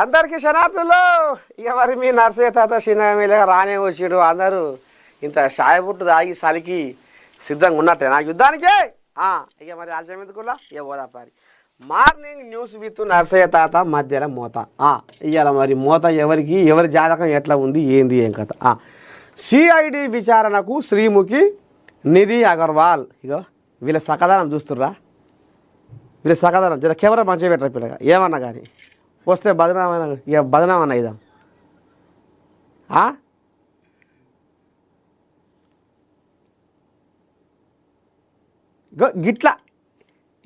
అందరికీ శనార్థులు. ఇక మరి మీ నర్సయ్య తాత చిన్నగా రానే వచ్చాడు. అందరూ ఇంత షాయబుట్టు తాగి సలికి సిద్ధంగా ఉన్నట్టే నా యుద్ధానికే. ఇక మరి ఆలస్యం ఎందుకులా ఇక పోదాపారి. మార్నింగ్ న్యూస్ విత్ నర్సయ్య తాత మధ్యలో మోత. ఇవాళ మరి మోత ఎవరికి ఎవరి జాతకం ఎట్లా ఉంది ఏంది ఏం కథ. సిఐడి విచారణకు శ్రీముఖి నిధి అగర్వాల్. ఇగో వీళ్ళ సకదానం చూస్తుర్రా, వీళ్ళ సకదానం జర కెమెరా మంచిగా పెట్టరా పిల్లగా. ఏమన్నా కానీ వస్తే బదనామైన ఇక బదనామన్న ఇదాం. గిట్లా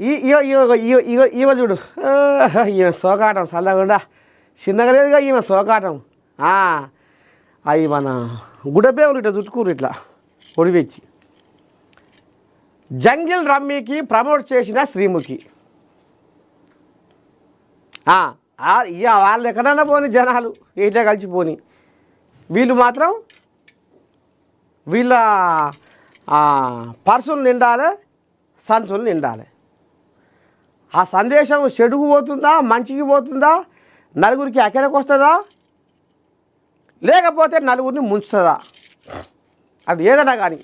ఈవ చూడు, ఈమె సోకాటం చల్లకుండా చిన్నగా లేదుగా ఈమె సోకాటం. అవి మన గుడబేవులు ఇట్లా చుట్టుకూరు ఇట్లా ఒడివెచ్చి. జంగిల్ రమ్మీకి ప్రమోట్ చేసిన శ్రీముఖి. ఇక వాళ్ళు ఎక్కడన్నా పోని జనాలు ఇట్లా కలిసిపోని, వీళ్ళు మాత్రం వీళ్ళ పర్సులు నిండాలి, సంచులు నిండాలి. ఆ సందేశం చెడుకు పోతుందా మంచికి పోతుందా, నలుగురికి అక్కడికి వస్తుందా, లేకపోతే నలుగురిని ముంచుతుందా, అది ఏదన్నా కానీ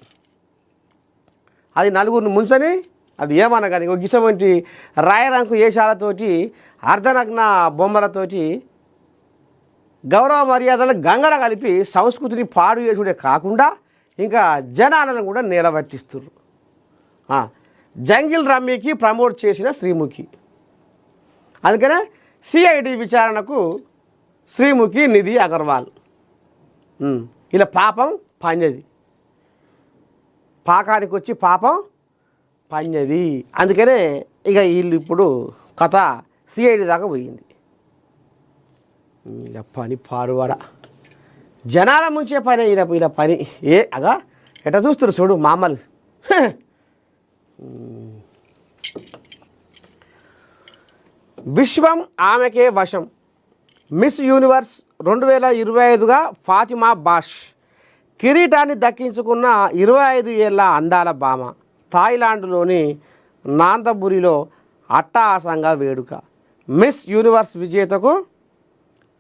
అది నలుగురిని ముంచని అది ఏమన్నా కానీ ఒక గిసమంటి రాయరంకు వేషాలతోటి అర్ధనగ్న బొమ్మలతోటి గౌరవ మర్యాదలు గంగల కలిపి సంస్కృతిని పాడు చేసుడే కాకుండా ఇంకా జనాలను కూడా నిలబెట్టిస్తున్నారు. జంగిల్ రమ్మీకి ప్రమోట్ చేసిన శ్రీముఖి. అందుకనే సిఐడి విచారణకు శ్రీముఖి నిధి అగర్వాల్. ఇలా పాపం పన్నది, పాకానికి వచ్చి పాపం పన్నది. అందుకనే ఇక వీళ్ళు ఇప్పుడు కథ సిఐడి దాకా పోయింది. పని పాడువాడ జనాల ముంచే పని ఇలా పని. అగా ఎట్లా చూస్తారు చూడు మామలు. విశ్వం ఆమెకే వశం. మిస్ యూనివర్స్ 2025గా ఫాతిమా బాష్ కిరీటాన్ని దక్కించుకున్న 25 ఏళ్ల అందాల భామ. థాయిలాండ్లోని నాంతబురిలో అట్టహాసంగా వేడుక. మిస్ యూనివర్స్ విజేతకు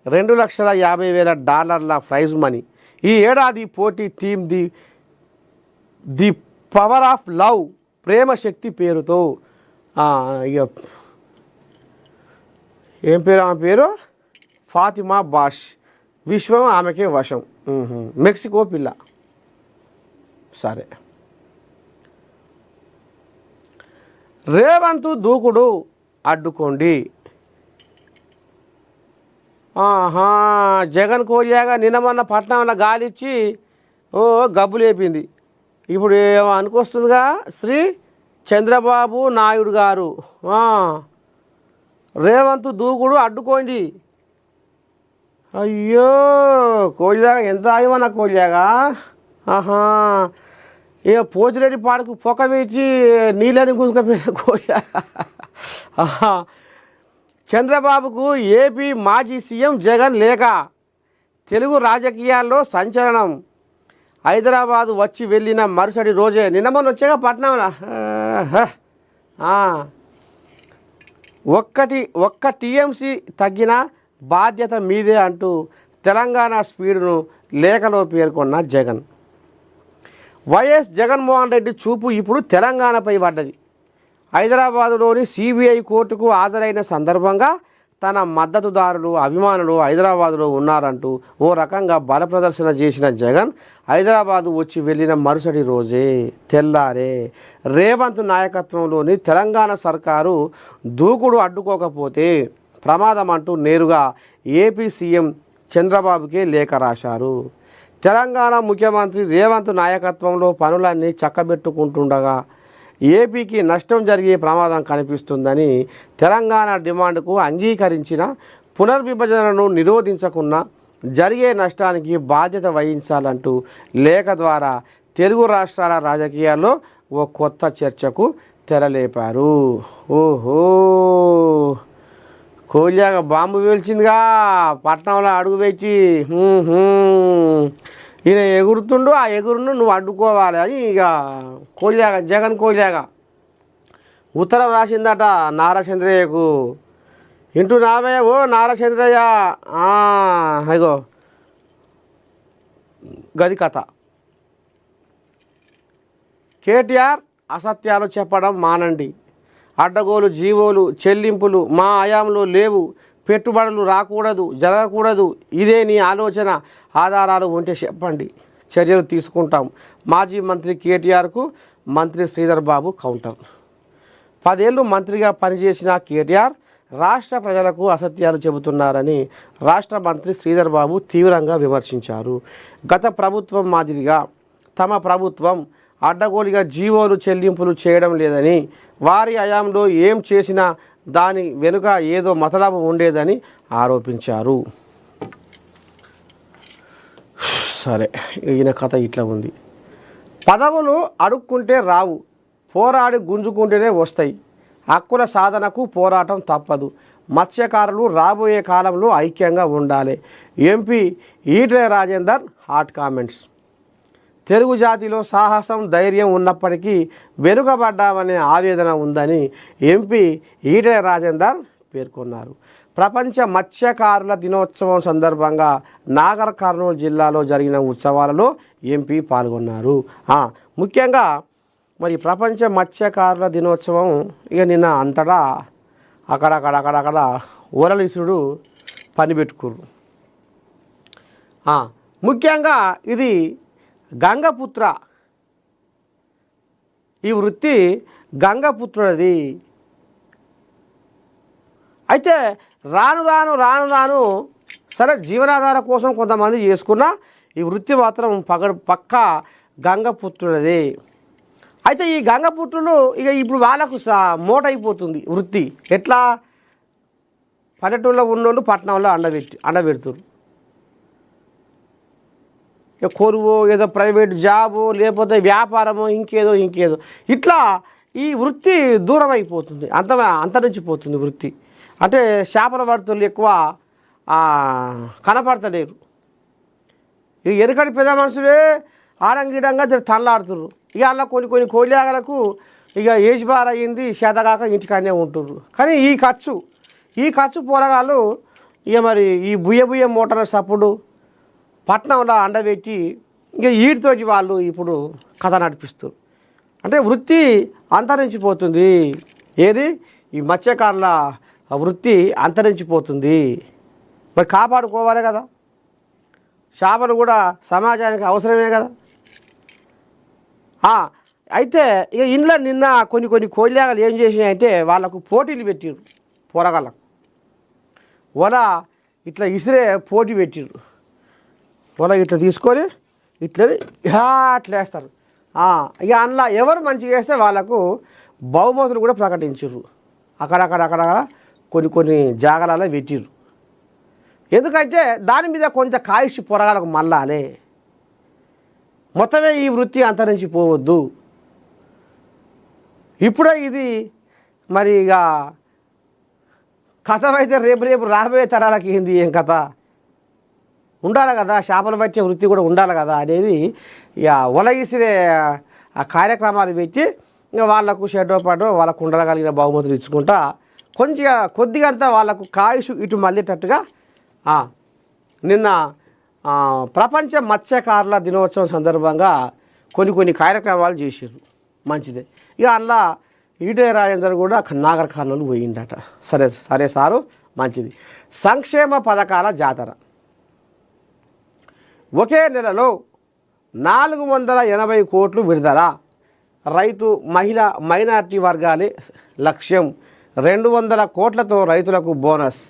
$2,50,000 ప్రైజ్ మనీ. ఈ ఏడాది పోటీ theme the power of love, ప్రేమ శక్తి పేరుతో. ఇక ఏం పేరు ఆమె పేరు? ఫాతిమా బాష్. విశ్వం ఆమెకే వశం. మెక్సికో పిల్ల. సరే, రేవంత్ దూకుడు అడ్డుకోండి. జగన్ కోరియాగా నిన్నమన్న పట్నంలో గాలిచ్చి గబ్బు లేపింది. ఇప్పుడు ఏమో అనుకొస్తుందిగా శ్రీ చంద్రబాబు నాయుడు గారు. రేవంత్ దూకుడు అడ్డుకోండి. అయ్యో కోయిలాగా ఎంత ఆగిమన్నా కోయిలాగా. ఇక పోతిరెడ్డి పాడకు పొక్క వేసి నీళ్ళని గుంజుకపోయిన కోయిలాగా. చంద్రబాబుకు ఏపీ మాజీ సీఎం జగన్ లేఖ. తెలుగు రాజకీయాల్లో సంచలనం. హైదరాబాదు వచ్చి వెళ్ళిన మరుసటి రోజే నిన్నమని వచ్చాక పట్నంలో ఒక్క టీఎంసీ తగ్గిన బాధ్యత మీదే అంటూ తెలంగాణ స్పీడ్ను లేఖలో పేర్కొన్న జగన్. వైఎస్ జగన్మోహన్ రెడ్డి చూపు ఇప్పుడు తెలంగాణపై పడ్డది. హైదరాబాదులోని సిబిఐ కోర్టుకు హాజరైన సందర్భంగా తన మద్దతుదారులు అభిమానులు హైదరాబాదులో ఉన్నారంటూ ఓ రకంగా బల ప్రదర్శన చేసిన జగన్ హైదరాబాదు వచ్చి వెళ్ళిన మరుసటి రోజే తెల్లారే రేవంత్ నాయకత్వంలోని తెలంగాణ సర్కారు దూకుడు అడ్డుకోకపోతే ప్రమాదం అంటూ నేరుగా ఏపీ సీఎం చంద్రబాబుకే లేఖ రాశారు. తెలంగాణ ముఖ్యమంత్రి రేవంత్ నాయకత్వంలో పనులన్నీ చక్కబెట్టుకుంటుండగా ఏపీకి నష్టం జరిగే ప్రమాదం కనిపిస్తుందని, తెలంగాణ డిమాండ్కు అంగీకరించిన పునర్విభజనను నిరోధించకున్నా జరిగే నష్టానికి బాధ్యత వహించాలంటూ లేఖ ద్వారా తెలుగు రాష్ట్రాల రాజకీయాల్లో ఓ కొత్త చర్చకు తెరలేపారు. ఓహో, కోల్యాగా బాంబు పేల్చిందిగా పట్నంలో అడుగు పెట్టి. ఈయన ఎగురుతుండు, ఆ ఎగురును నువ్వు అడ్డుకోవాలి అని ఇక కోల్యాగా జగన్ కోల్యాగా ఉత్తరం రాసిందట నారా చంద్రయ్యకు. ఇంటూ నావే ఓ నారచంద్రయ్య అగో గది కథ. కేటీఆర్ అసత్యాలు చెప్పడం మానండి. అడ్డగోలు జీవోలు చెల్లింపులు మా హయాంలో లేవు, పెట్టుబడులు రాకూడదు జరగకూడదు, ఇదే నీ ఆలోచన, ఆధారాలు ఉంటే చెప్పండి, చర్యలు తీసుకుంటాం. మాజీ మంత్రి కేటీఆర్కు మంత్రి శ్రీధర్ బాబు కౌంటర్. 10 ఏళ్ళు మంత్రిగా పనిచేసిన కేటీఆర్ రాష్ట్ర ప్రజలకు అసత్యాలు చెబుతున్నారని రాష్ట్ర మంత్రి శ్రీధర్ బాబు తీవ్రంగా విమర్శించారు. గత ప్రభుత్వం మాదిరిగా తమ ప్రభుత్వం అడ్డగోలుగా జీవోలు చెల్లింపులు చేయడం లేదని, వారి హయాంలో ఏం చేసినా దాని వెనుక ఏదో మతలబు ఉండేదని ఆరోపించారు. సరే, ఈయన కథ ఇట్లా ఉంది. పదవులు అడుక్కుంటే రావు, పోరాడి గుంజుకుంటేనే వస్తాయి. హక్కుల సాధనకు పోరాటం తప్పదు. మత్స్యకారులు రాబోయే కాలంలో ఐక్యంగా ఉండాలి. MP Etela Rajender hot comments. Telugu జాతిలో సాహసం ధైర్యం ఉన్నప్పటికీ వెనుకబడ్డామనే ఆవేదన ఉందని ఎంపీ ఈటెల రాజేందర్ పేర్కొన్నారు. ప్రపంచ మత్స్యకారుల దినోత్సవం సందర్భంగా నాగర్ కర్నూలు జిల్లాలో జరిగిన ఉత్సవాలలో ఎంపీ పాల్గొన్నారు. ముఖ్యంగా మరి ప్రపంచ మత్స్యకారుల దినోత్సవం ఇక నిన్న అంతటా అక్కడక్కడ ఓరలిసుడు పని పెట్టుకుర్రు. ముఖ్యంగా ఇది గంగపుత్ర, ఈ వృత్తి గంగపుత్రుడిది. అయితే రాను రాను సరే జీవనాధారం కోసం కొంతమంది చేసుకున్న ఈ వృత్తి మాత్రం పక్కా గంగపుత్రుడిది. అయితే ఈ గంగపుత్రులు ఇక ఇప్పుడు వాళ్ళకు మోట అయిపోతుంది వృత్తి. ఎట్లా? పల్లెటూళ్ళలో ఉన్నోళ్ళు పట్టణంలో అండబెడుతురు. ఇక కొరువో ఏదో ప్రైవేట్ జాబు లేకపోతే వ్యాపారమో ఇంకేదో ఇట్లా ఈ వృత్తి దూరం అయిపోతుంది, అంతరించిపోతుంది వృత్తి. అంటే చేపల పడుతులు ఎక్కువ కనపడతలేరు. ఇక ఎరుకటి పెద్ద మనుషులే ఆడంగిడంగా తనలాడుతుర్రు. ఇక అలా కొన్ని కోళ్ళాగలకు ఇక ఏజ్ బార్ అయ్యింది, చేతగాక ఇంటికాడనే ఉంటుర్రు. కానీ ఈ ఖర్చు పోరగాళ్ళు ఇక మరి ఈ బుయ్య మోటార్ సప్పుడు పట్నంలో అండబెట్టి ఇక వీటితోటి వాళ్ళు ఇప్పుడు కథ నడిపిస్తారు. అంటే వృత్తి అంతరించిపోతుంది. ఏది? ఈ మత్స్యకారుల వృత్తి అంతరించిపోతుంది. మరి కాపాడుకోవాలి కదా, చేపలు కూడా సమాజానికి అవసరమే కదా. అయితే ఇక ఇంట్లో నిన్న కొన్ని కోళ్ళాగలు ఏం చేసినాయంటే వాళ్ళకు పోటీలు పెట్టిర్రు. పోరగాళ్ళకు వల ఇట్లా ఇసిరే పోటీ పెట్టిర్రు. వల ఇట్లా తీసుకొని ఇట్లా వేస్తారు. ఇక అందులో ఎవరు మంచిగా వేస్తే వాళ్ళకు బహుమతులు కూడా ప్రకటించారు. అక్కడక్కడ కొన్ని జాగాలలో పెట్టిర్రు. ఎందుకంటే దాని మీద కొంచెం కాయిష్ పొరగాలకు మళ్ళాలే, మొత్తమే ఈ వృత్తి అంతరించిపోవద్దు. ఇప్పుడే ఇది మరి ఇక కథమైతే రేపు రాబోయే తరాలకి ఏంది ఏం కథ ఉండాలి కదా, చేపలు పట్టే వృత్తి కూడా ఉండాలి కదా అనేది ఇక ఒలగిసిరే ఆ కార్యక్రమాలు పెట్టి ఇంకా వాళ్ళకు షెడ్డో పాటు వాళ్ళకు ఉండగలిగిన బహుమతులు ఇచ్చుకుంటా కొద్దిగా అంతా వాళ్ళకు కాయుషు ఇటు మళ్ళేటట్టుగా నిన్న ప్రపంచ మత్స్యకారుల దినోత్సవం సందర్భంగా కొన్ని కార్యక్రమాలు చేసారు. మంచిదే. ఇక అందులో ఈటెల రాజేందర్ కూడా నాగర్ కర్నూలు పోయిందట. సరే సారు, మంచిది. సంక్షేమ పథకాల జాతర. ఒకే నెలలో 480 కోట్లు విడుదల. రైతు మహిళా మైనార్టీ వర్గాలే లక్ష్యం. 200 కోట్లతో రైతులకు బోనస్.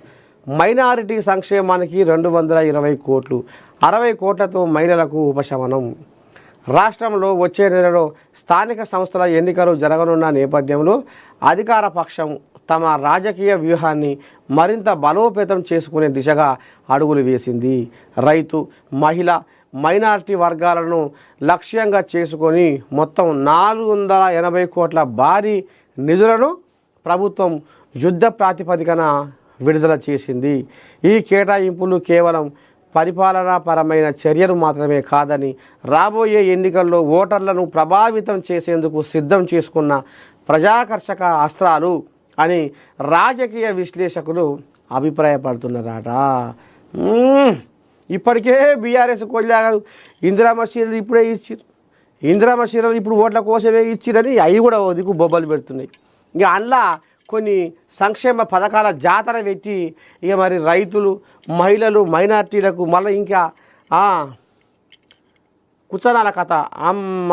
మైనారిటీ సంక్షేమానికి 220 కోట్లు. 60 కోట్లతో మహిళలకు ఉపశమనం. రాష్ట్రంలో వచ్చే నెలలో స్థానిక సంస్థల ఎన్నికలు జరగనున్న నేపథ్యంలో అధికార పక్షం తమ రాజకీయ వ్యూహాన్ని మరింత బలోపేతం చేసుకునే దిశగా అడుగులు వేసింది. రైతు, మహిళ, మైనారిటీ వర్గాలను లక్ష్యంగా చేసుకొని మొత్తం 480 కోట్ల భారీ నిధులను ప్రభుత్వం యుద్ధ ప్రాతిపదికన విడుదల చేసింది. ఈ కేటాయింపులు కేవలం పరిపాలనాపరమైన చర్యలు మాత్రమే కాదని, రాబోయే ఎన్నికల్లో ఓటర్లను ప్రభావితం చేసేందుకు సిద్ధం చేసుకున్న ప్రజాకర్షక అస్త్రాలు అని రాజకీయ విశ్లేషకులు అభిప్రాయపడుతున్నారట. ఇప్పటికే బీఆర్ఎస్ కొల్లాగారు ఇందిరామ సీరియల్ ఇప్పుడే ఇచ్చారు. ఇందిరామ సీరియల్ ఇప్పుడు ఓట్ల కోసమే ఇచ్చిరని అవి కూడా దిక్కు బొబ్బలు పెడుతున్నాయి. ఇక అందులో కొన్ని సంక్షేమ పథకాల జాతర పెట్టి ఇక మరి రైతులు, మహిళలు, మైనార్టీలకు మళ్ళీ ఇంకా కుచనాల కథ అమ్మ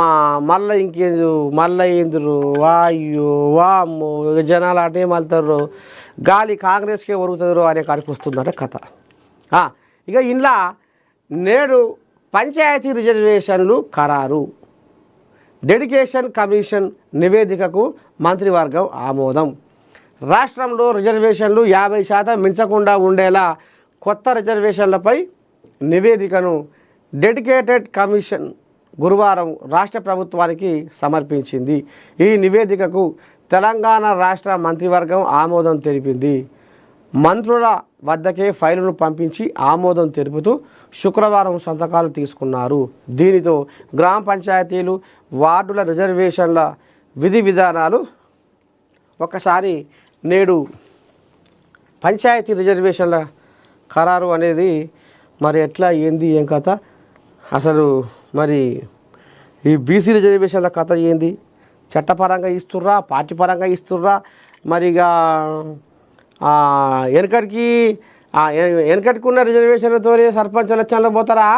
మళ్ళీ ఇంకేందు మళ్ళీ ఏందురు వాయు వామ్ము జనాలు అటే మళ్తారు గాలి కాంగ్రెస్కే ఒరుగుతారు అనే కాడికి వస్తుందట కథ. ఇక ఇంట్లో నేడు పంచాయతీ రిజర్వేషన్లు ఖరారు, డెడికేషన్ కమిషన్ నివేదికకు మంత్రివర్గం ఆమోదం. రాష్ట్రంలో రిజర్వేషన్లు 50% మించకుండా ఉండేలా కొత్త రిజర్వేషన్లపై నివేదికను డెడికేటెడ్ కమిషన్ గురువారం రాష్ట్ర ప్రభుత్వానికి సమర్పించింది. ఈ నివేదికకు తెలంగాణ రాష్ట్ర మంత్రివర్గం ఆమోదం తెలిపింది. మంత్రుల వద్దకే ఫైలును పంపించి ఆమోదం తెలుపుతూ శుక్రవారం సంతకాలు తీసుకున్నారు. దీనితో గ్రామ పంచాయతీలు, వార్డుల రిజర్వేషన్ల విధి విధానాలు ఒకసారి నేడు పంచాయతీ రిజర్వేషన్ల ఖరారు అనేది మరి ఎట్లా ఏంది ఏం కథ, అసలు మరి ఈ బీసీ రిజర్వేషన్ల కథ ఏంది, చట్టపరంగా ఇస్తుర్రా, పార్టీ పరంగా ఇస్తుర్రా, మరి ఇక వెనకటికి ఉన్న రిజర్వేషన్లతో సర్పంచ్ ఎలక్షన్లో పోతారా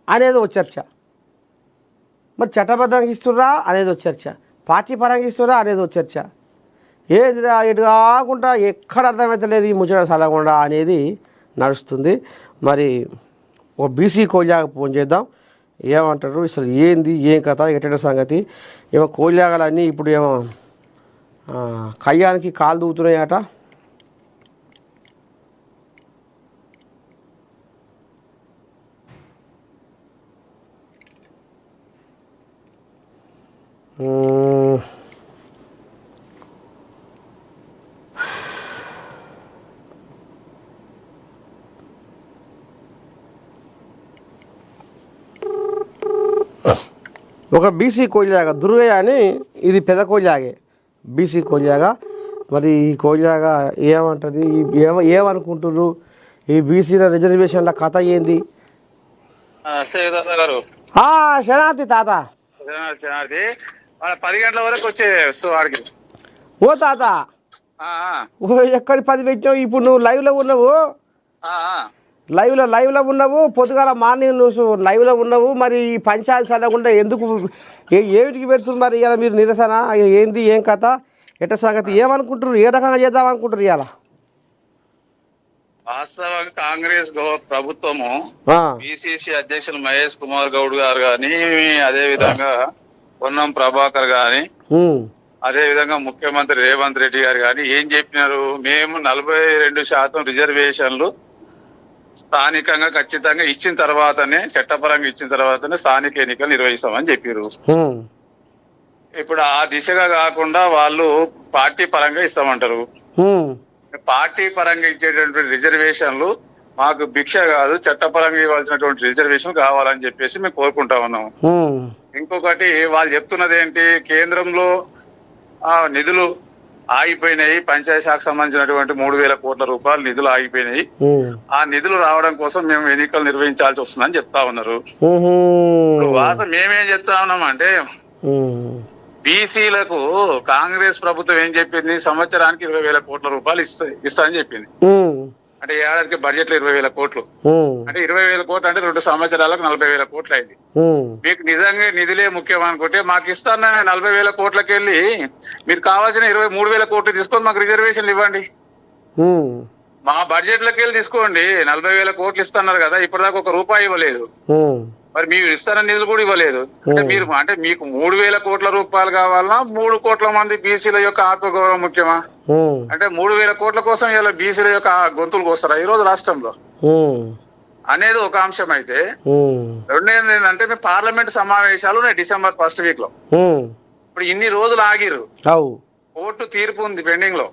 అనేది ఒక చర్చ, మరి చట్టబద్ధంగా ఇస్తుర్రా అనేది ఒక చర్చ, పార్టీ పరంగా ఇస్తుర్రా అనేది ఒక చర్చ. ఏదిరా ఇటు కాకుండా ఎక్కడ అర్థమవుతలేదు ఈ ముచ్చట సలగకుండా అనేది నడుస్తుంది. మరి ఒక బీసీ కోల్యాగా ఫోన్ చేద్దాం, ఏమంటారు అసలు ఏంది ఏం కథ ఎట్టటి సంగతి. ఏమో కోల్యాగాలన్నీ ఇప్పుడు ఏమో కయ్యానికి కాలు దూగుతున్నాయట. ఒక బీసీ కోల్యాగా దుర్గయ్య అని, ఇది పెద్ద కోల్యాగే బీసీ కోల్యాగా. మరి ఈ కోల్యాగా ఏమంటుంది, ఏమనుకుంటున్నారు, ఈ బీసీల రిజర్వేషన్ల కథ ఏంది? శనార్థి తాత 10 గంటల వరకు వచ్చే వాడికి. ఓ తాత ఎక్కడి 10 పెట్టావు? ఇప్పుడు నువ్వు లైవ్లో ఉన్నావు, లైవ్లో ఉన్నావు, పొద్దుగాల మార్నింగ్ న్యూస్ లైవ్లో ఉన్నావు. మరి ఈ పంచాయతీ చల్లకుండా ఎందుకు ఏమిటికి పెడుతుంది మరి ఇలా మీరు నిరసన? ఏంది ఏం కథ ఎట్ట సంగతి ఏమనుకుంటారు, ఏ రకంగా చేద్దాం అనుకుంటారు? ఇలా వాస్తవంగా కాంగ్రెస్ ప్రభుత్వము పిసిసి అధ్యక్షులు మహేష్ కుమార్ గౌడ్ గారు గాని, అదే విధంగా పొన్నం ప్రభాకర్ గాని, అదే విధంగా ముఖ్యమంత్రి రేవంత్ రెడ్డి గారు గాని ఏం చెప్పినారు, మేము 42% రిజర్వేషన్లు స్థానికంగా ఖచ్చితంగా ఇచ్చిన తర్వాతనే, చట్టపరంగా ఇచ్చిన తర్వాతనే స్థానిక ఎన్నికలు నిర్వహిస్తామని చెప్పారు. ఇప్పుడు ఆ దిశగా కాకుండా వాళ్ళు పార్టీ పరంగా ఇస్తామంటారు. పార్టీ పరంగా ఇచ్చేటటువంటి రిజర్వేషన్లు మాకు భిక్ష కాదు, చట్టపరంగా ఇవ్వాల్సినటువంటి రిజర్వేషన్ కావాలని చెప్పేసి మేము కోరుకుంటా ఉన్నాం. ఇంకొకటి వాళ్ళు చెప్తున్నది ఏంటి, కేంద్రంలో నిధులు ఆగిపోయినాయి, పంచాయతీ శాఖకు సంబంధించినటువంటి 3,000 కోట్ల రూపాయలు నిధులు ఆగిపోయినాయి, ఆ నిధులు రావడం కోసం మేము ఎన్నికలు నిర్వహించాల్సి వస్తుందని చెప్తా ఉన్నారు. మేమేం చెప్తా ఉన్నాం అంటే, బీసీలకు కాంగ్రెస్ ప్రభుత్వం ఏం చెప్పింది, సంవత్సరానికి 20,000 కోట్ల రూపాయలు ఇస్తా అని చెప్పింది. అంటే ఏడాదికి బడ్జెట్ లో 20,000 కోట్లు అంటే 20,000 కోట్లు అంటే 2 సంవత్సరాలకు 40,000 కోట్లు అయింది. మీకు నిజంగా నిధులే ముఖ్యం అనుకుంటే మాకు ఇస్తాను 40,000 కోట్లకి వెళ్ళి మీరు కావాల్సిన 23,000 కోట్లు తీసుకొని మాకు రిజర్వేషన్లు ఇవ్వండి. మా బడ్జెట్ లోకి వెళ్ళి తీసుకోండి. 40,000 కోట్లు ఇస్తున్నారు కదా, ఇప్పటిదాకా 1 రూపాయి ఇవ్వలేదు. మరి మీరు ఇస్తారని నిధులు కూడా ఇవ్వలేదు. అంటే మీకు 3,000 కోట్ల రూపాయలు కావాలన్నా 3 కోట్ల మంది బీసీల యొక్క ఆత్మగౌరవం ముఖ్యమా? అంటే 3,000 కోట్ల కోసం ఇలా బీసీల యొక్క గొంతులు కోస్తారా ఈ రోజు రాష్ట్రంలో అనేది ఒక అంశం. అయితే రెండేది ఏంటంటే మీ పార్లమెంట్ సమావేశాలు డిసెంబర్ 1st వీక్ లో, ఇప్పుడు ఇన్ని రోజులు ఆగిరు. కోర్టు తీర్పు ఉంది పెండింగ్ లో,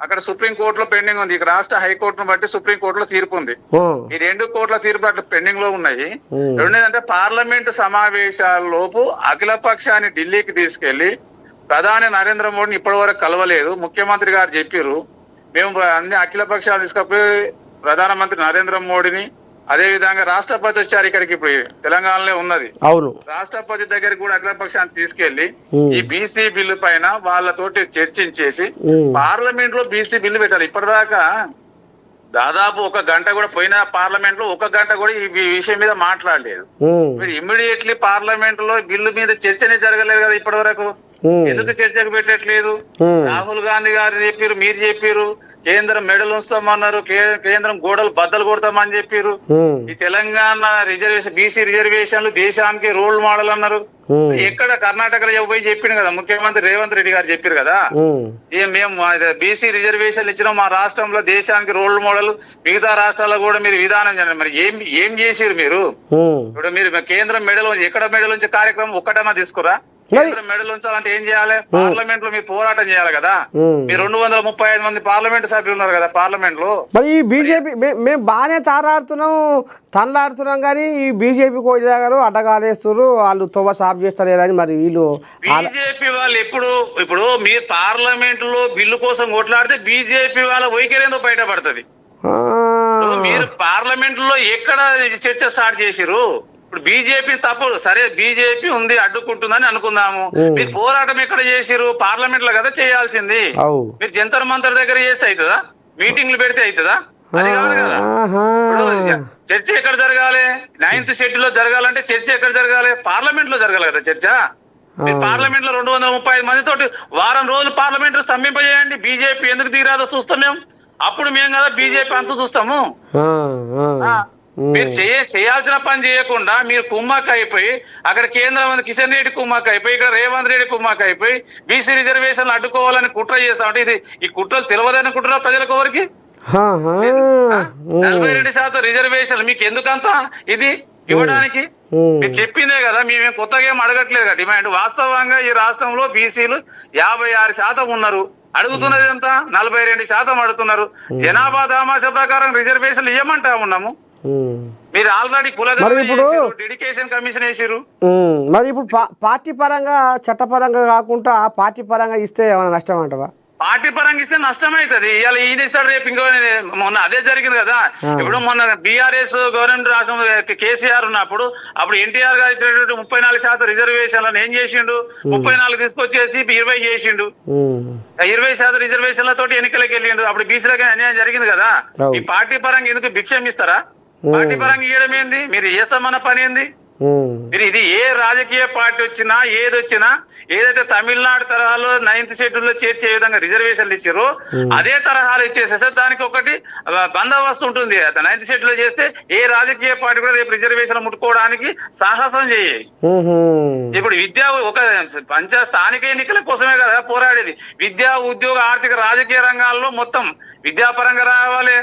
అక్కడ సుప్రీం కోర్టులో పెండింగ్ ఉంది, ఇక్కడ రాష్ట్ర హైకోర్టును బట్టి సుప్రీం కోర్టులో తీర్పు ఉంది. ఈ 2 కోర్టుల తీర్పు అట్లా పెండింగ్ లో ఉన్నాయి. రెండేదంటే పార్లమెంటు సమావేశాల లోపు అఖిల పక్షాన్ని ఢిల్లీకి తీసుకెళ్లి ప్రధాని నరేంద్ర మోడీని ఇప్పటి వరకు కలవలేదు. ముఖ్యమంత్రి గారు చెప్పారు మేము అన్ని అఖిల పక్షాలు తీసుకపోయి ప్రధానమంత్రి నరేంద్ర మోడీని, అదే విధంగా రాష్ట్రపతి వచ్చారు ఇక్కడికి, ఇప్పుడు తెలంగాణలో ఉన్నది. అవును, రాష్ట్రపతి దగ్గరికి కూడా అఖిల పక్షాన్ని తీసుకెళ్లి ఈ బీసీ బిల్లు పైన వాళ్ళతోటి చర్చించేసి పార్లమెంట్ లో బీసీ బిల్లు పెట్టాలి. ఇప్పటిదాకా దాదాపు 1 గంట కూడా పోయిన పార్లమెంట్ లో 1 గంట కూడా ఈ విషయం మీద మాట్లాడలేదు. మీరు ఇమ్మీడియట్లీ పార్లమెంట్ లో బిల్లు మీద చర్చనే జరగలేదు కదా ఇప్పటి వరకు. ఎందుకు చర్చకు పెట్టట్లేదు? రాహుల్ గాంధీ గారు చెప్పారు, మీరు చెప్పారు కేంద్రం మెడలు ఉంచుతామన్నారు, కేంద్రం గోడలు బద్దలు కొడతామని చెప్పారు. ఈ తెలంగాణ రిజర్వేషన్ బీసీ రిజర్వేషన్లు దేశానికి రోల్ మోడల్ అన్నారు. ఎక్కడ కర్ణాటకలో పోయి చెప్పిండు కదా ముఖ్యమంత్రి రేవంత్ రెడ్డి గారు చెప్పారు కదా, మేము బీసీ రిజర్వేషన్లు ఇచ్చినాం మా రాష్ట్రంలో దేశానికి రోల్ మోడల్, మిగతా రాష్ట్రాల్లో కూడా మీరు విధానం చేయండి. మరి ఏం చేసిరు మీరు? ఇప్పుడు మీరు కేంద్రం మెడలో ఎక్కడ మెడల్ ఉంచే కార్యక్రమం ఒక్కటన్నా తీసుకురా? కేంద్రం మెడల్ ఉంచాలంటే ఏం చేయాలి? పార్లమెంట్ లో మీరు పోరాటం చేయాలి కదా. మీరు 235 మంది పార్లమెంట్ సభ్యులు ఉన్నారు కదా పార్లమెంట్ లో. మరి ఈ బీజేపీ మేము బాగానే తారాడుతున్నాం, తనలాడుతున్నాం, కానీ ఈ బీజేపీ కోయిలాగారు అడ్డగాలేస్తున్నారు, వాళ్ళు తొవ్వ సాఫ్ చేస్తలేరని. మరి వీళ్ళు బీజేపీ వాళ్ళు ఇప్పుడు మీరు పార్లమెంట్ లో బిల్లు కోసం కొట్లాడితే బీజేపీ వాళ్ళ వైఖరేందో బయటపడుతుంది. మీరు పార్లమెంట్ లో ఎక్కడ చర్చ స్టార్ట్ చేసిరు? ఇప్పుడు బీజేపీ తప్పు సరే, బీజేపీ ఉంది అడ్డుకుంటుందని అనుకుందాము, మీరు పోరాటం ఎక్కడ చేసిరు? పార్లమెంట్ లో కదా చేయాల్సింది. మీరు జంతర్ మంతర్ దగ్గర చేస్తే అవుతుందా? మీటింగ్లు పెడితే అవుతుందా? అది కాదు కదా. చర్చ ఎక్కడ జరగాలి? 9th షెడ్యూల్ లో జరగాలంటే చర్చ ఎక్కడ జరగాలి? పార్లమెంట్ లో జరగాలి కదా చర్చ. మీరు పార్లమెంట్ లో 235 మందితో వారం రోజులు పార్లమెంట్ స్తంభింపజేయండి. బీజేపీ ఎందుకు దిగిరాదో చూస్తాం మేము, అప్పుడు మేము కదా బీజేపీ అంతా చూస్తాము. మీరు చేయాల్సిన పని చేయకుండా మీరు కుమ్మక్క అయిపోయి, అక్కడ కేంద్ర మంత్రి కిషన్ రెడ్డి కుమ్మక్క అయిపోయి, ఇక్కడ రేవంత్ రెడ్డి కుమ్మక్క అయిపోయి బీసీ రిజర్వేషన్లు అడ్డుకోవాలని కుట్ర చేస్తా ఉంటే ఈ కుట్రలు తెలియదని కుట్ర ప్రజలకు ఎవరికి? 42% రిజర్వేషన్లు మీకు ఎందుకంతా ఇది ఇవ్వడానికి? మీరు చెప్పిందే కదా, మేమేం కొత్తగా ఏం అడగట్లేదు కదా డిమాండ్. వాస్తవంగా ఈ రాష్ట్రంలో బీసీలు 56% ఉన్నారు, అడుగుతున్నది ఎంత? 42% అడుగుతున్నారు. జనాభా దామాష ప్రకారం రిజర్వేషన్లు ఇవ్వమంటా ఉన్నాము. మీరు ఆల్రెడీ డెడికేషన్ కమిషన్ వేసారు. మరి ఇప్పుడు పార్టీ పరంగా చట్టపరంగా కాకుండా పార్టీ పరంగా ఇస్తే ఏమైనా నష్టం అంటవా? పార్టీ పరంగా ఇస్తే నష్టం అవుతుంది. ఇవాళ ఈయన ఇస్తాడు, రేపు ఇంకో మొన్న అదే జరిగింది కదా. ఇప్పుడు మొన్న బీఆర్ఎస్ గవర్నమెంట్ రాష్ట్రం కేసీఆర్ ఉన్నప్పుడు అప్పుడు ఎన్టీఆర్ గారు ఇచ్చినటువంటి 34% రిజర్వేషన్లను ఏం చేసిండు? 34 తీసుకొచ్చేసి 20 చేసిండు. 20% రిజర్వేషన్లతో ఎన్నికలకు వెళ్ళిండు. అప్పుడు బీసీలకి అన్యాయం జరిగింది కదా. ఈ పార్టీ పరంగా ఎందుకు భిక్షం ఇస్తారా? పార్టీ పరంగా ఇవ్వడం ఏంది? మీరు చేస్తామన్న పని ఏంది? మీరు ఇది ఏ రాజకీయ పార్టీ వచ్చినా ఏది వచ్చినా, ఏదైతే తమిళనాడు తరహాలో 9th షెడ్యూల్ లో చేర్చే విధంగా రిజర్వేషన్లు ఇచ్చారో అదే తరహాలు ఇచ్చేసేస్తే దానికి ఒకటి బందోబస్తు ఉంటుంది. 9th షెడ్యూల్ లో చేస్తే ఏ రాజకీయ పార్టీ కూడా రేపు రిజర్వేషన్ ముట్టుకోవడానికి సాహసం చేయి. ఇప్పుడు విద్యా స్థానిక ఎన్నికల కోసమే కదా పోరాడేది. విద్యా, ఉద్యోగ, ఆర్థిక, రాజకీయ రంగాల్లో మొత్తం విద్యాపరంగా రావాలి,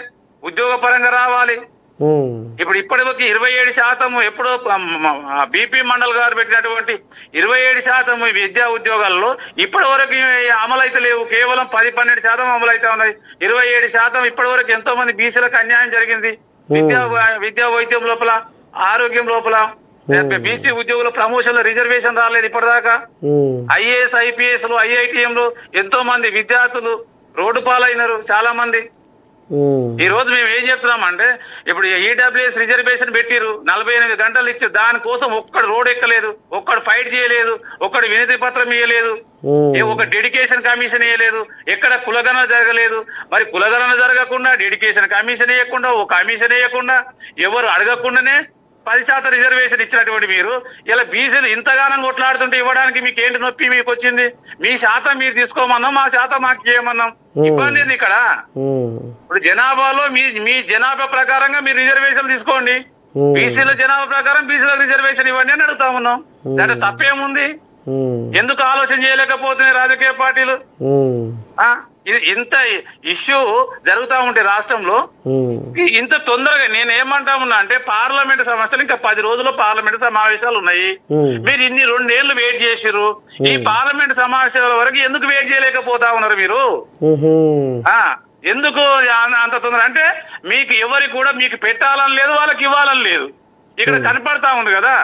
ఉద్యోగ పరంగా రావాలి. ఇప్పుడు ఇప్పటివరకు 27% ఎప్పుడో బీపీ మండల్ గారు పెట్టినటువంటి 27% విద్యా ఉద్యోగాల్లో ఇప్పటి వరకు అమలు అయితే లేవు. కేవలం 10-12% అమలు అయితే ఉన్నాయి. 27% ఇప్పటి వరకు ఎంతో మంది బీసీలకు అన్యాయం జరిగింది. విద్యా వైద్యం లోపల, ఆరోగ్యం లోపల, బీసీ ఉద్యోగుల ప్రమోషన్ లో రిజర్వేషన్ రాలేదు ఇప్పటిదాకా. ఐఏఎస్, ఐపీఎస్ లు, ఐఐటిఎంలు ఎంతో మంది విద్యార్థులు రోడ్డు పాలైనారు చాలా మంది. ఈ రోజు మేము ఏం చెప్తున్నాం అంటే, ఇప్పుడు ఈడబ్ల్యూఎస్ రిజర్వేషన్ పెట్టిరు, 48 గంటలు ఇచ్చి దానికోసం ఒక్కడు రోడ్ ఎక్కలేదు, ఒక్కడు ఫైట్ చేయలేదు, ఒక్కడు వినతి పత్రం ఇవ్వలేదు, ఒక డెడికేషన్ కమిషన్ ఇవ్వలేదు, ఎక్కడ కులగణన జరగలేదు. మరి కులగణన జరగకుండా, డెడికేషన్ కమిషన్ ఇవ్వకుండా, ఒక కమిషన్ ఇవ్వకుండా, ఎవరు అడగకుండానే 10% రిజర్వేషన్ ఇచ్చినటువంటి మీరు ఇలా బీసీలు ఇంతగానం కొట్లాడుతుంటే ఇవ్వడానికి మీకు ఏంటి నొప్పి? మీకు వచ్చింది మీ శాతం మీరు తీసుకోమన్నాం, మా శాతం మాకు చేయమన్నాం. ఇబ్బంది ఏంది ఇక్కడ? ఇప్పుడు జనాభాలో మీ జనాభా ప్రకారంగా మీరు రిజర్వేషన్ తీసుకోండి, బీసీల జనాభా ప్రకారం బీసీలకు రిజర్వేషన్ ఇవ్వండి అని అడుగుతా ఉన్నాం. దాంట్లో తప్పేముంది? ఎందుకు ఆలోచన చేయలేకపోతున్నాయి రాజకీయ పార్టీలు? ఇంత ఇష్యూ జరుగుతా ఉంటే రాష్ట్రంలో ఇంత తొందరగా నేను ఏమంటా ఉన్నా అంటే, పార్లమెంట్ సమస్యలు ఇంకా 10 రోజుల్లో పార్లమెంట్ సమావేశాలు ఉన్నాయి. మీరు ఇన్ని 2 ఏళ్లు వెయిట్ చేసిరు. ఈ పార్లమెంట్ సమావేశాల వరకు ఎందుకు వెయిట్ చేయలేకపోతా ఉన్నారు మీరు? ఎందుకు అంత తొందర? అంటే మీకు ఎవరికి కూడా మీకు పెట్టాలని లేదు, వాళ్ళకి ఇవ్వాలని లేదు. ఇక్కడ కనపడతా ఉంది కదా.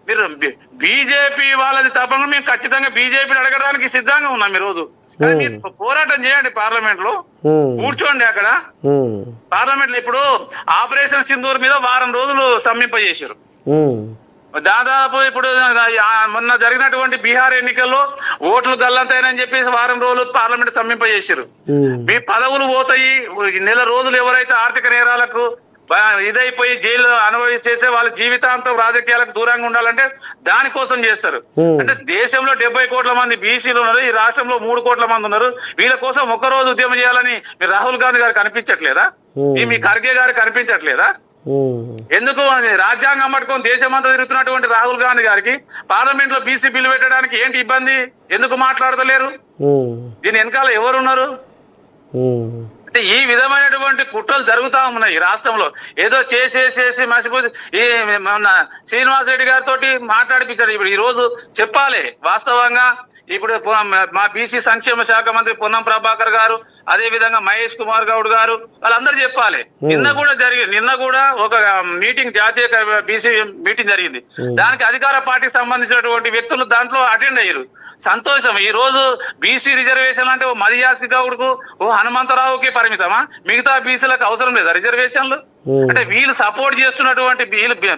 మీరు బీజేపీ వాళ్ళది తప్పకుండా మేము ఖచ్చితంగా బీజేపీని అడగడానికి సిద్ధంగా ఉన్నాం. ఈ రోజు కానీ మీరు పోరాటం చేయండి పార్లమెంట్ లో, కూర్చోండి అక్కడ. పార్లమెంట్ లో ఇప్పుడు ఆపరేషన్ సింధూర్ మీద వారం రోజులు స్తంభింపజేశారు. దాదాపు ఇప్పుడు మొన్న జరిగినటువంటి బీహార్ ఎన్నికల్లో ఓట్లు గల్లంతాయని చెప్పేసి వారం రోజులు పార్లమెంట్ స్తంభింపజేశారు. మీ పదవులు పోతాయి, నెల రోజులు ఎవరైతే ఆర్థిక నేరాలకు ఇదైపోయి జైలు అనుభవించేసే వాళ్ళ జీవితాంతం రాజకీయాలకు దూరంగా ఉండాలంటే దానికోసం చేస్తారు. అంటే దేశంలో 70 కోట్ల మంది బీసీలు ఉన్నారు, ఈ రాష్ట్రంలో 3 కోట్ల మంది ఉన్నారు. వీళ్ళ కోసం ఒక్కరోజు ఉద్యమం చేయాలని మీ రాహుల్ గాంధీ గారు కనిపించట్లేదా? మీ ఖర్గే గారు కనిపించట్లేదా? ఎందుకు రాజ్యాంగం పట్టుకొని దేశమంతా తిరుగుతున్నటువంటి రాహుల్ గాంధీ గారికి పార్లమెంట్ లో బీసీ బిల్లు పెట్టడానికి ఏంటి ఇబ్బంది? ఎందుకు మాట్లాడతలేరు? దీని వెనకాల ఎవరున్నారు? అంటే ఈ విధమైనటువంటి కుట్రలు జరుగుతా ఉన్నాయి ఈ రాష్ట్రంలో. ఏదో చేసి మసిపోయి ఈ మొన్న శ్రీనివాస్ రెడ్డి గారితో మాట్లాడిపించారు. ఇప్పుడు ఈ రోజు చెప్పాలి వాస్తవంగా. ఇప్పుడు మా బీసీ సంక్షేమ శాఖ మంత్రి పొన్నం ప్రభాకర్ గారు, అదే విధంగా మహేష్ కుమార్ గౌడ్ గారు, వాళ్ళందరూ చెప్పాలి. నిన్న కూడా ఒక మీటింగ్, జాతీయ బీసీ మీటింగ్ జరిగింది. దానికి అధికార పార్టీకి సంబంధించినటువంటి వ్యక్తులు దాంట్లో అటెండ్ అయ్యారు. సంతోషం. ఈ రోజు బీసీ రిజర్వేషన్ అంటే ఓ మదియాసి గౌడ్కు, ఓ హనుమంతరావుకి పరిమితమా? మిగతా బీసీలకు అవసరం లేదా రిజర్వేషన్లు? అంటే వీళ్ళు సపోర్ట్ చేస్తున్నటువంటి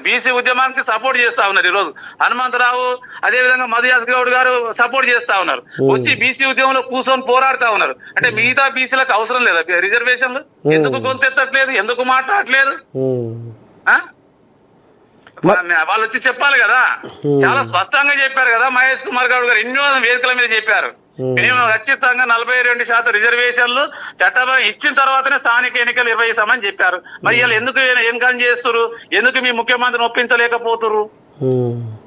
బీసీ ఉద్యమానికి సపోర్ట్ చేస్తా ఉన్నారు. ఈ రోజు హనుమంతరావు, అదే విధంగా మధుయాస్ గౌడ్ గారు సపోర్ట్ చేస్తా ఉన్నారు. వచ్చి బీసీ ఉద్యమంలో కూర్చొని పోరాడుతా ఉన్నారు. అంటే మిగతా బీసీలకు అవసరం లేదా రిజర్వేషన్లు? ఎందుకు గొంతెత్తట్లేదు? ఎందుకు మాట్లాడట్లేదు? వాళ్ళు వచ్చి చెప్పాలి కదా. చాలా స్పష్టంగా చెప్పారు కదా మహేష్ కుమార్ గౌడ్ గారు, ఎన్నో వేదికల మీద చెప్పారు. మినిమం ఖచ్చితంగా 42% రిజర్వేషన్లు చట్టం ఇచ్చిన తర్వాతనే స్థానిక ఎన్నికలు నిర్వహిస్తామని చెప్పారు. మరి వీళ్ళు ఎందుకు ఎంకరేజ్ చేస్తున్నారు? ఎందుకు మీ ముఖ్యమంత్రిని ఒప్పించలేకపోతున్నారు?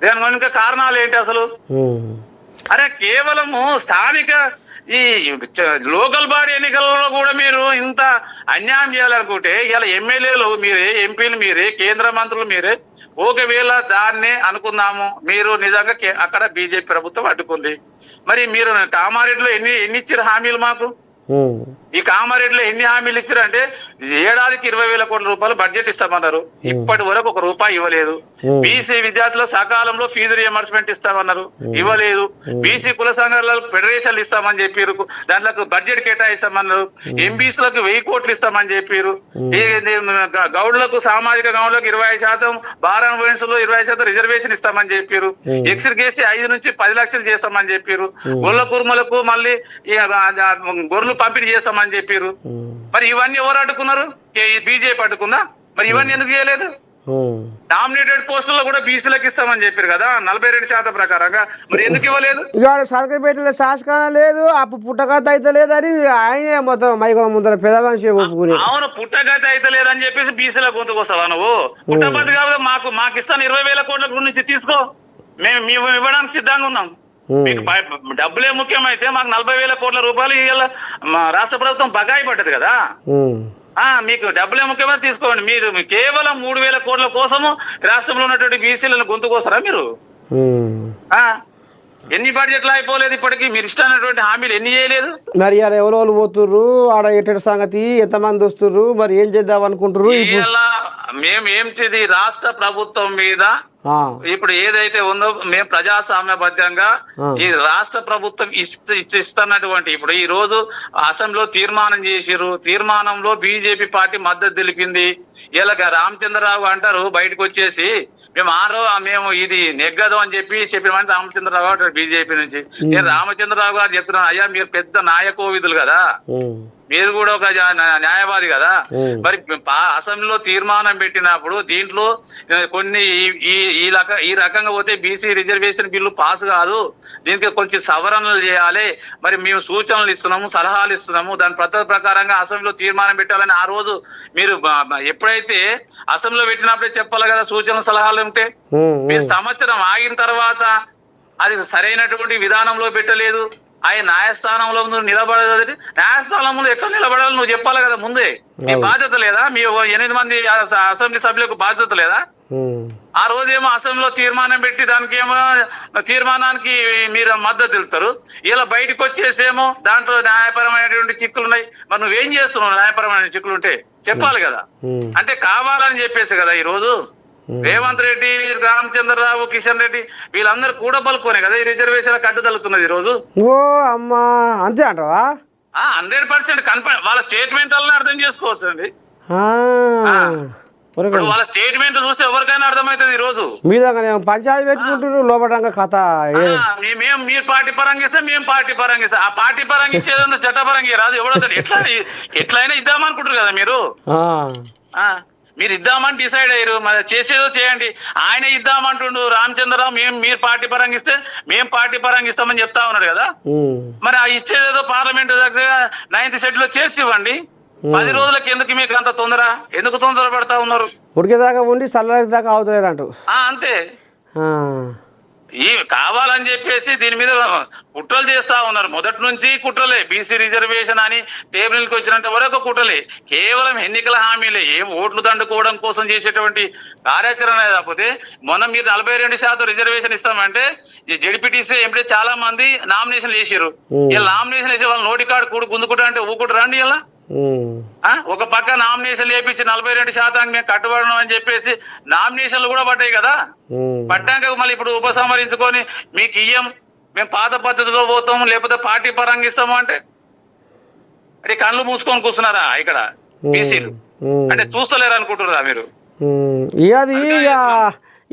దాని వెనుక కారణాలు ఏంటి అసలు? అరే కేవలము స్థానిక ఈ లోకల్ బాడీ ఎన్నికలలో కూడా మీరు ఇంత అన్యాయం చేయాలనుకుంటే, ఇలా ఎమ్మెల్యేలు మీరే, ఎంపీలు మీరే, కేంద్ర మంత్రులు మీరే. ఒకవేళ దాన్నే అనుకుందాము, మీరు నిజంగా అక్కడ బీజేపీ ప్రభుత్వం అడ్డుకుంది. మరి మీరు కామారెడ్డిలో ఎన్ని ఇచ్చారు హామీలు మాకు? ఈ కామారెడ్డిలో ఎన్ని హామీలు ఇచ్చారు అంటే ఏడాదికి 20,000 కోట్ల రూపాయలు బడ్జెట్ ఇస్తామన్నారు. ఇప్పటి వరకు 1 రూపాయి ఇవ్వలేదు. బీసీ విద్యార్థుల సకాలంలో ఫీజు రియంబర్స్మెంట్ ఇస్తామన్నారు, ఇవ్వలేదు. బీసీ కుల సంఘాలకు ఫెడరేషన్లు ఇస్తామని చెప్పారు, దాంట్లో బడ్జెట్ కేటాయిస్తామన్నారు. ఎంబీసీలకు 1000 కోట్లు ఇస్తామని చెప్పారు. గౌడ్లకు, సామాజిక గౌడ్లకు 25%, బారాన్ వయన్స్ లో 20% రిజర్వేషన్ ఇస్తామని చెప్పారు. ఎక్స్కేసి 5 నుంచి 10 లక్షలు చేస్తామని చెప్పారు. గొల్ల కుర్మలకు మళ్ళీ గొర్రెలు పంపిణీ చేస్తామని చెప్పారు. మరి ఇవన్నీ ఎవరు అడ్డుకున్నారు? బీజేపీ అడ్డుకుందా? మరి ఇవన్నీ ఎందుకు చేయలేదు? నామినేటెడ్ పోస్టుల్లో కూడా బీసీలకు ఇస్తామని చెప్పారు కదా 42% ప్రకారంగా, మరి ఎందుకు ఇవ్వలేదు? ఇక సరకపేటలో శాసనం లేదు, అప్పు పుట్టగత అయితే లేదని ఆయనే మొత్తం మైకుల ముందర పెద్ద మనిషి ఒప్పుకుని. అవును, పుట్టగత అయితే లేదని చెప్పేసి బీసీల గొంతుకు వస్తావా నువ్వు? పుట్టపతి కాబట్టి మాకు ఇస్తాను 20,000 కోట్ల గురించి తీసుకో, మేము ఇవ్వడానికి సిద్ధంగా ఉన్నాం. మీకు డబ్బులే ముఖ్యమైతే మాకు 40,000 కోట్ల రూపాయలు ఇవాళ రాష్ట్ర ప్రభుత్వం బకాయి పడ్డది కదా. మీకు డబ్బులే ముఖ్యమైతే తీసుకోండి. మీరు కేవలం 3,000 కోట్ల కోసము రాష్ట్రంలో ఉన్నటువంటి బీసీలను గొంతుకోస్తారా మీరు? ఎన్ని బడ్జెట్లు అయిపోలేదు ఇప్పటికీ? మీరు ఇష్టమైనటువంటి హామీలు ఎన్ని చేయలేదు? మరి ఇలా ఎవరెవరు పోతుర్రు, ఆడ ఎట్టడి సంగతి, ఎంతమంది వస్తుర్రు, మరి ఏం చేద్దాం అనుకుంటారు? మేమేంటిది రాష్ట్ర ప్రభుత్వం మీద ఇప్పుడు ఏదైతే ఉందో మేము ప్రజాస్వామ్యబద్ధంగా ఈ రాష్ట్ర ప్రభుత్వం ఇస్తున్నటువంటి ఇప్పుడు ఈ రోజు అసెంబ్లీలో తీర్మానం చేసిర్రు. తీర్మానంలో బీజేపీ పార్టీ మద్దతు తెలిపింది. ఇలా రామచంద్రరావు అంటారు బయటకు వచ్చేసి మేము ఇది నెగ్గదు అని చెప్పిన రామచంద్రరావు గారు బీజేపీ నుంచి. నేను రామచంద్రరావు గారు చెప్తున్నాను, అయ్యా మీరు పెద్ద నాయకోవిధులు కదా, మీరు కూడా ఒక న్యాయవాది కదా. మరి అసెంబ్లీలో తీర్మానం పెట్టినప్పుడు దీంట్లో కొన్ని ఈ రకంగా పోతే బీసీ రిజర్వేషన్ బిల్లు పాస్ కాదు, దీనికి కొంచెం సవరణలు చేయాలి, మరి మేము సూచనలు ఇస్తున్నాము, సలహాలు ఇస్తున్నాము, దాని పద్ధతి ప్రకారంగా అసెంబ్లీలో తీర్మానం పెట్టాలని ఆ రోజు మీరు ఎప్పుడైతే అసెంబ్లీలో పెట్టినప్పుడే చెప్పాలి కదా సూచనలు సలహాలు ఉంటే. మీరు సంవత్సరం ఆగిన తర్వాత అది సరైనటువంటి విధానంలో పెట్టలేదు, ఆయన న్యాయస్థానంలో నిలబడదు. న్యాయస్థానంలో ఎట్లా నిలబడాలి నువ్వు చెప్పాలి కదా ముందే. మీ బాధ్యత లేదా? మీ 8 మంది అసెంబ్లీ సభ్యులకు బాధ్యత లేదా? ఆ రోజేమో అసెంబ్లీలో తీర్మానం పెట్టి దానికి ఏమో తీర్మానానికి మీరు మద్దతు తెలుపుతారు, ఇలా బయటకు వచ్చేసేమో దాంట్లో న్యాయపరమైనటువంటి చిక్కులు ఉన్నాయి. మరి నువ్వేం చేస్తున్నావు? న్యాయపరమైన చిక్కులు ఉంటే చెప్పాలి కదా. అంటే కావాలని చెప్పేసి కదా ఈ రోజు రేవంత్ రెడ్డి, రామచంద్రరావు, కిషన్ రెడ్డి వీళ్ళందరూ కూడా బలుకోనే కదా ఈ రిజర్వేషన్ కట్టు తగ్గుతున్నది ఈ రోజు. ఓ అమ్మా, అంతే అంటావా? 100% వాళ్ళ స్టేట్మెంట్ వల్లనే అర్థం చేసుకోవచ్చు అండి. వాళ్ళ స్టేట్మెంట్ చూస్తే ఎవరికైనా అర్థమవుతుంది ఈ రోజు. మీద పంచాయతీ పెట్టుకుంటున్నారు లోపల కథ. మేము మీరు పార్టీ పరంగా ఇస్తే మేము పార్టీ పరంగా ఇస్తాం. ఆ పార్టీ పరంగా ఇచ్చేది చట్టపరంగా రాదు. ఎవడో ఎట్లయినా ఇద్దామనుకుంటారు కదా మీరు. మీరు ఇద్దామని డిసైడ్ అయ్యారు, మరి చేసేదో చేయండి. ఆయన ఇద్దామంటుండు రామచంద్రరావు, మీరు పార్టీ పరంగా ఇస్తే మేము పార్టీ పరంగా ఇస్తామని చెప్తా ఉన్నాడు కదా. మరి ఆ ఇచ్చేదేదో పార్లమెంట్ 9th షెడ్యూల్ లో చేర్చి ఇవ్వండి. 10 రోజులకి ఎందుకు మీకు అంత తొందర? ఎందుకు తొందర పడతా ఉన్నారు? ఉడికేదాకా ఉండి చల్లరి దాకా అవుతలేరు అంటూ అంతే. ఈ కావాలని చెప్పేసి దీని మీద కుట్రలు చేస్తా ఉన్నారు. మొదటి నుంచి కుట్రలే. బీసీ రిజర్వేషన్ అని టేబుల్కి వచ్చినంత వరకు కుట్రలే. కేవలం ఎన్నికల హామీలే. ఏం ఓట్లు దండుకోవడం కోసం చేసేటువంటి కార్యాచరణ కాకపోతే మొన్న మీరు 42% రిజర్వేషన్ ఇస్తామంటే ఈ జెడ్పీటీసీ ఎంపీ చాలా మంది నామినేషన్లు వేసారు. ఇలా నామినేషన్ వేసే వాళ్ళు నోటి కాడు గుందుకుంటా అంటే ఊకుంటారా అండి? ఇలా ఒక పక్క నామినేషన్ వేపించి 42% మేము కట్టుబడడం అని చెప్పేసి నామినేషన్లు కూడా పడ్డాయి కదా. పడ్డాక మళ్ళీ ఇప్పుడు ఉపసంహరించుకొని మీకు ఇయ్యం, మేము పాత పద్ధతిలో పోతాము, లేకపోతే పార్టీ పరంగా ఇస్తాము అంటే కళ్ళు మూసుకొని కూర్చున్నారా ఇక్కడ బీసీలు? అంటే చూస్తలేరు అనుకుంటున్నారా మీరు?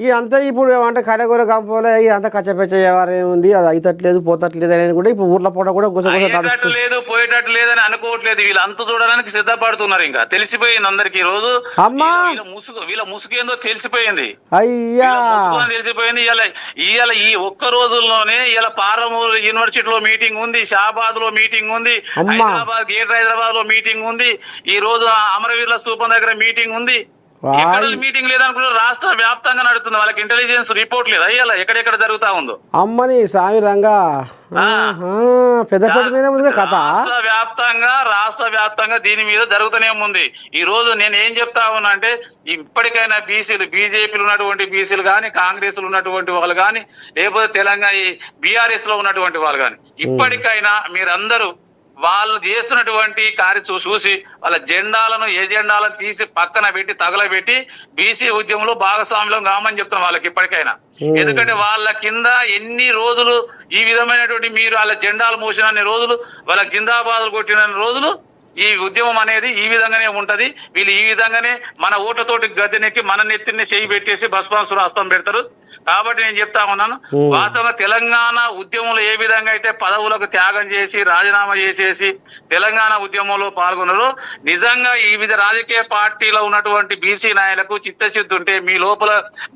ఈ అంతా ఇప్పుడు ఏమంటే కరెగొర కంపోలే అంతా కచ్చపెచ్చ వ్యవహారం ఉంది. అది అయితట్లేదు పోతట్లేదు అనేది కూడా ఇప్పుడు ఊర్ల పూట కూడా లేదు, పోయేటట్టు లేదని అనుకోవట్లేదు. వీళ్ళు అంత చూడడానికి సిద్ధపడుతున్నారు. ఇంకా తెలిసిపోయింది అందరికి ఈ రోజు. వీళ్ళ ముసుగేందో తెలిసిపోయింది. అయ్యా తెలిసిపోయింది. ఇవాళ ఈ ఒక్క రోజుల్లోనే ఇలా పాలమూరు యూనివర్సిటీలో మీటింగ్ ఉంది, షాబాద్ లో మీటింగ్ ఉంది, హైదరాబాద్ లో మీటింగ్ ఉంది, ఈ రోజు అమరవీరుల స్థూపం దగ్గర మీటింగ్ ఉంది. మీటింగ్ లేదనుకుంటారు. రాష్ట్ర వ్యాప్తంగా నడుస్తుంది. వాళ్ళకి ఇంటెలిజెన్స్ రిపోర్ట్ లేదా ఇలా ఎక్కడెక్కడ జరుగుతా ఉందో? అమ్మని సామి రంగా రాష్ట్ర వ్యాప్తంగా దీని మీద జరుగుతూనే ఉంది. ఈ రోజు నేను ఏం చెప్తా ఉన్నా అంటే ఇప్పటికైనా బీసీలు, బీజేపీలు ఉన్నటువంటి బీసీలు కానీ, కాంగ్రెస్ ఉన్నటువంటి వాళ్ళు కానీ, లేకపోతే తెలంగాణ బీఆర్ఎస్ లో ఉన్నటువంటి వాళ్ళు కానీ, ఇప్పటికైనా మీరందరూ వాళ్ళు చేస్తున్నటువంటి కార్యం చూసి వాళ్ళ జెండాలను, ఎజెండాలను తీసి పక్కన పెట్టి తగలబెట్టి బీసీ ఉద్యమంలో భాగస్వామ్యం కామని చెప్తున్నాం వాళ్ళకి ఇప్పటికైనా. ఎందుకంటే వాళ్ళ కింద ఎన్ని రోజులు ఈ విధమైనటువంటి మీరు వాళ్ళ జెండాలు మోసిన రోజులు, వాళ్ళ జిందాబాదులు కొట్టిన రోజులు ఈ ఉద్యమం అనేది ఈ విధంగానే ఉంటది. వీళ్ళు ఈ విధంగానే మన ఓట్లతోటి గద్దెనెక్కి మన నెత్తిని చేయి పెట్టేసి బస్పాన్సులు హస్తం పెడతారు. కాబట్టి నేను చెప్తా ఉన్నాను, వాస్తవంగా తెలంగాణ ఉద్యమంలో ఏ విధంగా అయితే పదవులకు త్యాగం చేసి రాజీనామా చేసేసి తెలంగాణ ఉద్యమంలో పాల్గొన్నారు, నిజంగా ఈ వివిధ రాజకీయ పార్టీలో ఉన్నటువంటి బీసీ నాయకులకు చిత్తశుద్ధి ఉంటే, మీ లోపల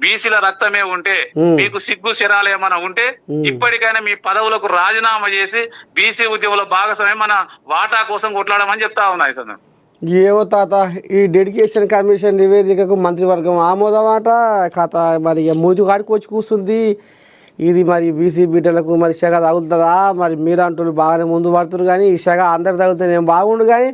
బీసీల రక్తమే ఉంటే, మీకు సిగ్గు శరాలు ఏమైనా ఉంటే ఇప్పటికైనా మీ పదవులకు రాజీనామా చేసి బీసీ ఉద్యమంలో భాగస్వామ్యం మన వాటా కోసం కొట్లాడమని చెప్తా ఉన్నాయి సార్. ఏమో తాత, ఈ డెడికేషన్ కమిషన్ నివేదికకు మంత్రివర్గం ఆమోదమాట కథ. మరి మూతి కాడికి వచ్చి కూర్చుంది ఇది. మరి బీసీ బిడ్డలకు మరి సెగ తగులుతుందా? మరి మీరు అంటున్నారు బాగానే ముందు పడుతున్నారు, కానీ ఈ సెగ అందరు తగులుతుంది ఏం బాగుండు, కానీ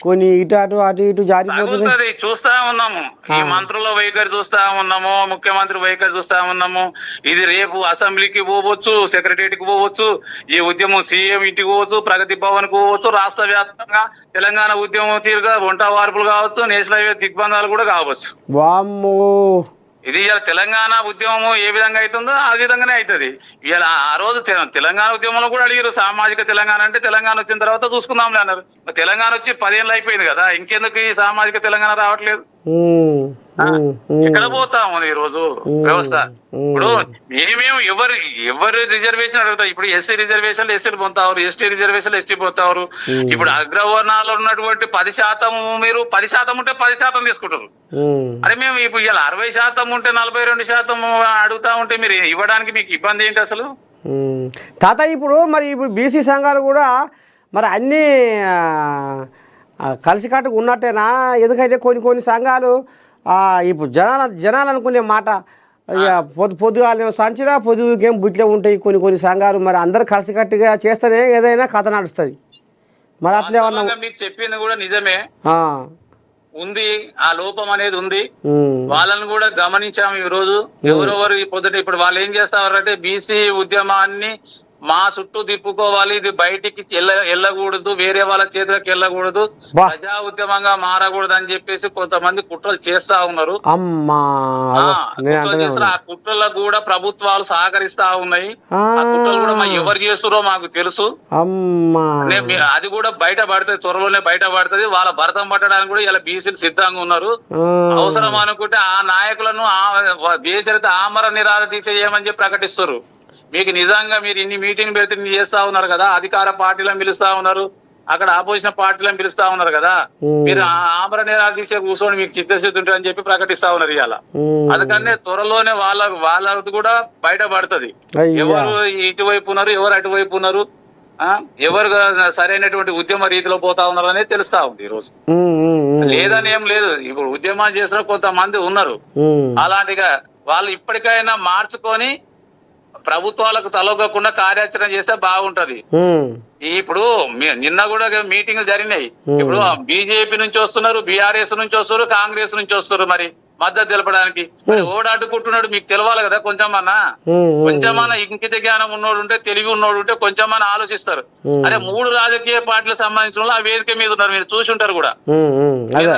కొన్ని అటు ఇటు జారిపోతుంది. చూస్తా ఉన్నాము, ఈ మంత్రుల వైఖరి చూస్తా ఉన్నాము, ముఖ్యమంత్రి వైఖరి చూస్తా ఉన్నాము. ఇది రేపు అసెంబ్లీకి పోవచ్చు, సెక్రటరియట్ కి పోవచ్చు, ఈ ఉద్యమం సీఎం ఇంటికి పోవచ్చు, ప్రగతి భవన్ కు పోవచ్చు, రాష్ట్ర వ్యాప్తంగా తెలంగాణ ఉద్యమం తీరుగా వంట వార్పులు కావచ్చు, నేషనల్ హైవే దిగ్బంధాలు కూడా కావచ్చు. వామ్మో, ఇది ఇలా తెలంగాణ ఉద్యమము ఏ విధంగా అవుతుందో ఆ విధంగానే అవుతుంది. ఇలా ఆ రోజు తెలంగాణ ఉద్యమంలో కూడా అడిగారు సామాజిక తెలంగాణ అంటే, తెలంగాణ వచ్చిన తర్వాత చూసుకుందాంలే అన్నారు. తెలంగాణ వచ్చి 10 ఏళ్ళు అయిపోయింది కదా, ఇంకెందుకు ఈ సామాజిక తెలంగాణ రావట్లేదు? ఎక్కడ పోతాము ఈ రోజు వ్యవస్థ? ఇప్పుడు మేమేం ఎవరు రిజర్వేషన్ అడుగుతారు. ఇప్పుడు ఎస్సీ రిజర్వేషన్లు ఎస్సీలు పొందుతారు, ఎస్టీ రిజర్వేషన్లు ఎస్టీ పొందుతారు. ఇప్పుడు అగ్రవర్ణాలు ఉన్నటువంటి 10% మీరు 10% ఉంటే 10% తీసుకుంటారు. అరే మేము ఇప్పుడు ఇలా 60% ఉంటే 42% అడుగుతా ఉంటే మీరు ఇవ్వడానికి మీకు ఇబ్బంది ఏంటి అసలు? తాత ఇప్పుడు బీసీ సంఘాలు కూడా మరి అన్నీ కలిసికట్టుగా ఉన్నట్టేనా? ఎందుకంటే కొన్ని సంఘాలు ఇప్పుడు జనాలు అనుకునే మాట పొద్దుగాల సంచిరా పొద్దుకేం బుట్లే ఉంటాయి కొన్ని సంఘాలు. మరి అందరు కలిసికట్టుగా చేస్తేనే ఏదైనా కథ నడుస్తుంది. మరి అట్లే మీరు చెప్పింది కూడా నిజమే ఉంది, ఆ లోపం అనేది ఉంది. వాళ్ళని కూడా గమనించాము ఈ రోజు. ఎవరెవరు పొద్దుట ఇప్పుడు వాళ్ళు ఏం చేస్తారంటే బీసీ ఉద్యమాన్ని మా చుట్టూ తిప్పుకోవాలి, ఇది బయటికి వెళ్ళకూడదు, వేరే వాళ్ళ చేతులకు వెళ్ళకూడదు, బా. ప్రజా ఉద్యమంగా మారకూడదు అని చెప్పేసి కొంతమంది కుట్రలు చేస్తా ఉన్నారు. అమ్మా కుట్రలు చేస్తారు. ఆ కుట్రలకు కూడా ప్రభుత్వాలు సహకరిస్తా ఉన్నాయి. ఆ కుట్రలు కూడా ఎవరు చేస్తున్నారో మాకు తెలుసు. అమ్మా అది కూడా బయట పడుతుంది, త్వరలోనే బయట పడుతుంది. వాళ్ళ భరతం పట్టడానికి కూడా ఇలా బీసీలు సిద్ధంగా ఉన్నారు. అవసరం అనుకుంటే ఆ నాయకులను బేసరిత ఆమర నిరాధ దీక్ష చేయమని చెప్పి ప్రకటిస్తారు. మీకు నిజంగా మీరు ఇన్ని మీటింగ్ పెడితే చేస్తా ఉన్నారు కదా, అధికార పార్టీలను పిలుస్తా ఉన్నారు, అక్కడ ఆపోజిషన్ పార్టీలను పిలుస్తా ఉన్నారు కదా, మీరు ఆమర నిరాధ దీక్ష కూర్చొని మీకు చిత్తశుద్ధి ఉంటుంది అని చెప్పి ప్రకటిస్తా ఉన్నారు ఇవాళ. అందుకనే త్వరలోనే వాళ్ళది కూడా బయట పడుతుంది. ఎవరు ఇటువైపు ఉన్నారు, ఎవరు అటువైపు ఉన్నారు, ఎవరు సరైనటువంటి ఉద్యమ రీతిలో పోతా ఉన్నారు అనేది తెలుస్తా ఉంది ఈ రోజు. లేదని ఏం లేదు, ఇప్పుడు ఉద్యమాలు చేసిన కొంతమంది ఉన్నారు. అలాంటిగా వాళ్ళు ఇప్పటికైనా మార్చుకొని ప్రభుత్వాలకు తలొగ్గకుండా కార్యాచరణ చేస్తే బాగుంటది. ఇప్పుడు నిన్న కూడా మీటింగ్లు జరిగినాయి. ఇప్పుడు బీజేపీ నుంచి వస్తున్నారు, బీఆర్ఎస్ నుంచి వస్తున్నారు, కాంగ్రెస్ నుంచి వస్తున్నారు. మరి మద్దతు తెలపడానికి ఓడు అడ్డుకుంటున్నాడు మీకు తెలవాలి కదా. కొంచెమన్నా ఇంకిత జ్ఞానం ఉన్నోడు ఉంటే, తెలివి ఉన్నోడు ఉంటే కొంచెమన్నా ఆలోచిస్తారు. అదే 3 రాజకీయ పార్టీలకు సంబంధించిన వాళ్ళు ఆ వేదిక మీద ఉన్నారు, మీరు చూసి ఉంటారు కూడా,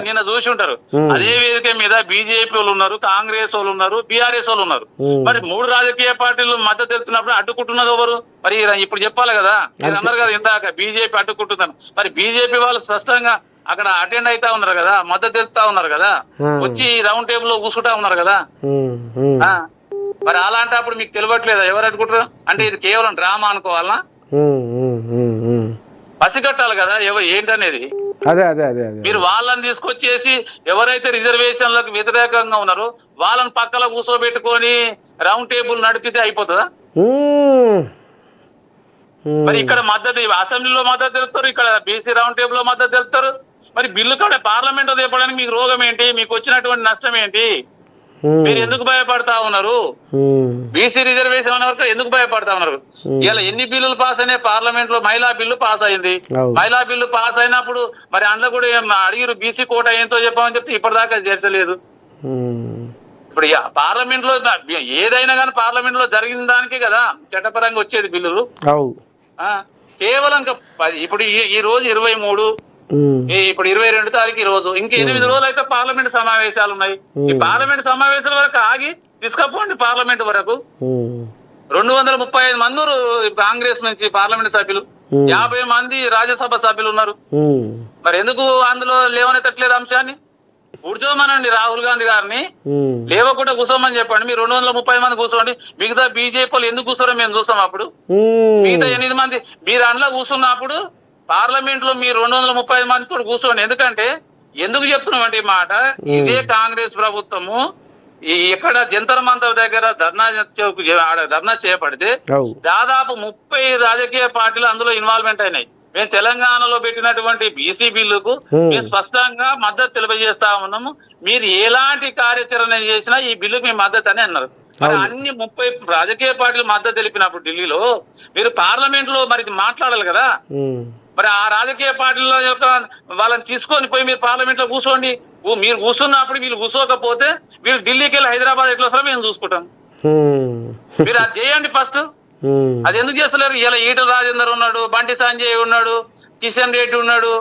నిన్న చూసి ఉంటారు. అదే వేదిక మీద బీజేపీ వాళ్ళు ఉన్నారు, కాంగ్రెస్ వాళ్ళు ఉన్నారు, బీఆర్ఎస్ వాళ్ళు ఉన్నారు. మరి 3 రాజకీయ పార్టీలు మద్దతు తెలుపుతున్నప్పుడు అడ్డుకుంటున్నది ఎవరు? మరి ఇప్పుడు చెప్పాలి కదా. మీరు అన్నారు కదా ఇందాక బీజేపీ అడ్డుకుంటున్నాను. మరి బీజేపీ వాళ్ళు స్పష్టంగా అక్కడ అటెండ్ అవుతా ఉన్నారు కదా, మద్దతు తెలుపుతా ఉన్నారు కదా, వచ్చి రౌండ్ టేబుల్ లో కూర్చుంటా ఉన్నారు కదా. మరి అలాంటప్పుడు మీకు తెలియట్లేదా ఎవరు అడ్డుకుంటారు? అంటే ఇది కేవలం డ్రామా అనుకోవాలనా? పసిగట్టాలి కదా ఏంటనేది. అదే అదే అదే మీరు వాళ్ళని తీసుకొచ్చేసి ఎవరైతే రిజర్వేషన్లకు వ్యతిరేకంగా ఉన్నారో వాళ్ళని పక్కన కూర్చోబెట్టుకొని రౌండ్ టేబుల్ నడిపితే అయిపోతుందా? మరి ఇక్కడ మద్దతు అసెంబ్లీలో మద్దతు తెలుపుతారు, ఇక్కడ బీసీ రౌండ్ టేబుల్ లో మద్దతు తెలుపుతారు. మరి బిల్లు కూడా పార్లమెంట్ లో తెప్పడానికి మీకు రోగం ఏంటి? మీకు వచ్చినటువంటి నష్టం ఏంటి? మీరు ఎందుకు భయపడతా ఉన్నారు? బీసీ రిజర్వేషన్ అనే వరకు ఎందుకు భయపడతా ఉన్నారు? ఇలా ఎన్ని బిల్లులు పాస్ అయినాయి? పార్లమెంట్ లో మహిళా బిల్లు పాస్ అయింది. మహిళా బిల్లు పాస్ అయినప్పుడు మరి అందులో కూడా అడిగిరు బీసీ కోట ఏంటో చెప్పమని చెప్తే ఇప్పటిదాకా చేర్చలేదు. ఇప్పుడు పార్లమెంట్ లో ఏదైనా కానీ పార్లమెంట్ లో జరిగిన దానికే కదా చట్టపరంగా వచ్చేది బిల్లులు. కేవలం ఇప్పుడు ఈ రోజు 23, ఇప్పుడు 22 తారీఖు ఈ రోజు, ఇంక 8 రోజులు అయితే పార్లమెంట్ సమావేశాలు ఉన్నాయి. ఈ పార్లమెంట్ సమావేశాల వరకు ఆగి తీసుకపోండి పార్లమెంట్ వరకు. 235 మంది కాంగ్రెస్ నుంచి పార్లమెంట్ సభ్యులు, 50 మంది రాజ్యసభ సభ్యులు ఉన్నారు. మరి ఎందుకు అందులో లేవనెత్తట్లేదు అంశాన్ని? కూర్చోమనండి రాహుల్ గాంధీ గారిని, లేవకుండా కూర్చోమని చెప్పండి. మీరు 230 మంది కూర్చోండి. మిగతా బీజేపీ వాళ్ళు ఎందుకు కూర్చోరో మేము చూసాం. అప్పుడు మిగతా 8 మంది మీరు అందులో కూర్చున్నప్పుడు పార్లమెంట్ లో మీరు 230 మందితో కూర్చోండి. ఎందుకంటే ఎందుకు చెప్తున్నామంటే ఈ మాట, ఇదే కాంగ్రెస్ ప్రభుత్వము ఎక్కడ జంతర్ మంతర్ దగ్గర ధర్నా చేపడితే దాదాపు 30 రాజకీయ పార్టీలు అందులో ఇన్వాల్వ్మెంట్ అయినాయి. మేము తెలంగాణలో పెట్టినటువంటి బీసీ బిల్లుకు మేము స్పష్టంగా మద్దతు తెలియజేస్తా ఉన్నాము. మీరు ఎలాంటి కార్యాచరణ చేసినా ఈ బిల్లుకు మేము మద్దతు అని అన్నారు. మరి అన్ని 30 రాజకీయ పార్టీలు మద్దతు తెలిపినప్పుడు ఢిల్లీలో మీరు పార్లమెంట్ లో మరి మాట్లాడాలి కదా. మరి ఆ రాజకీయ పార్టీల యొక్క వాళ్ళని తీసుకొని పోయి మీరు పార్లమెంట్ లో కూర్చోండి. మీరు కూర్చున్నప్పుడు వీళ్ళు కూర్చోకపోతే వీళ్ళు ఢిల్లీకి వెళ్ళి హైదరాబాద్ ఎట్లా వస్తారో మేము చూసుకుంటాం. మీరు అది చేయండి ఫస్ట్. అది ఎందుకు చేస్తలేరు? ఇలా ఈటల రాజేందర్ ఉన్నాడు, బండి సంజయ్ ఉన్నాడు, కిషన్ రెడ్డి ఉన్నాడు,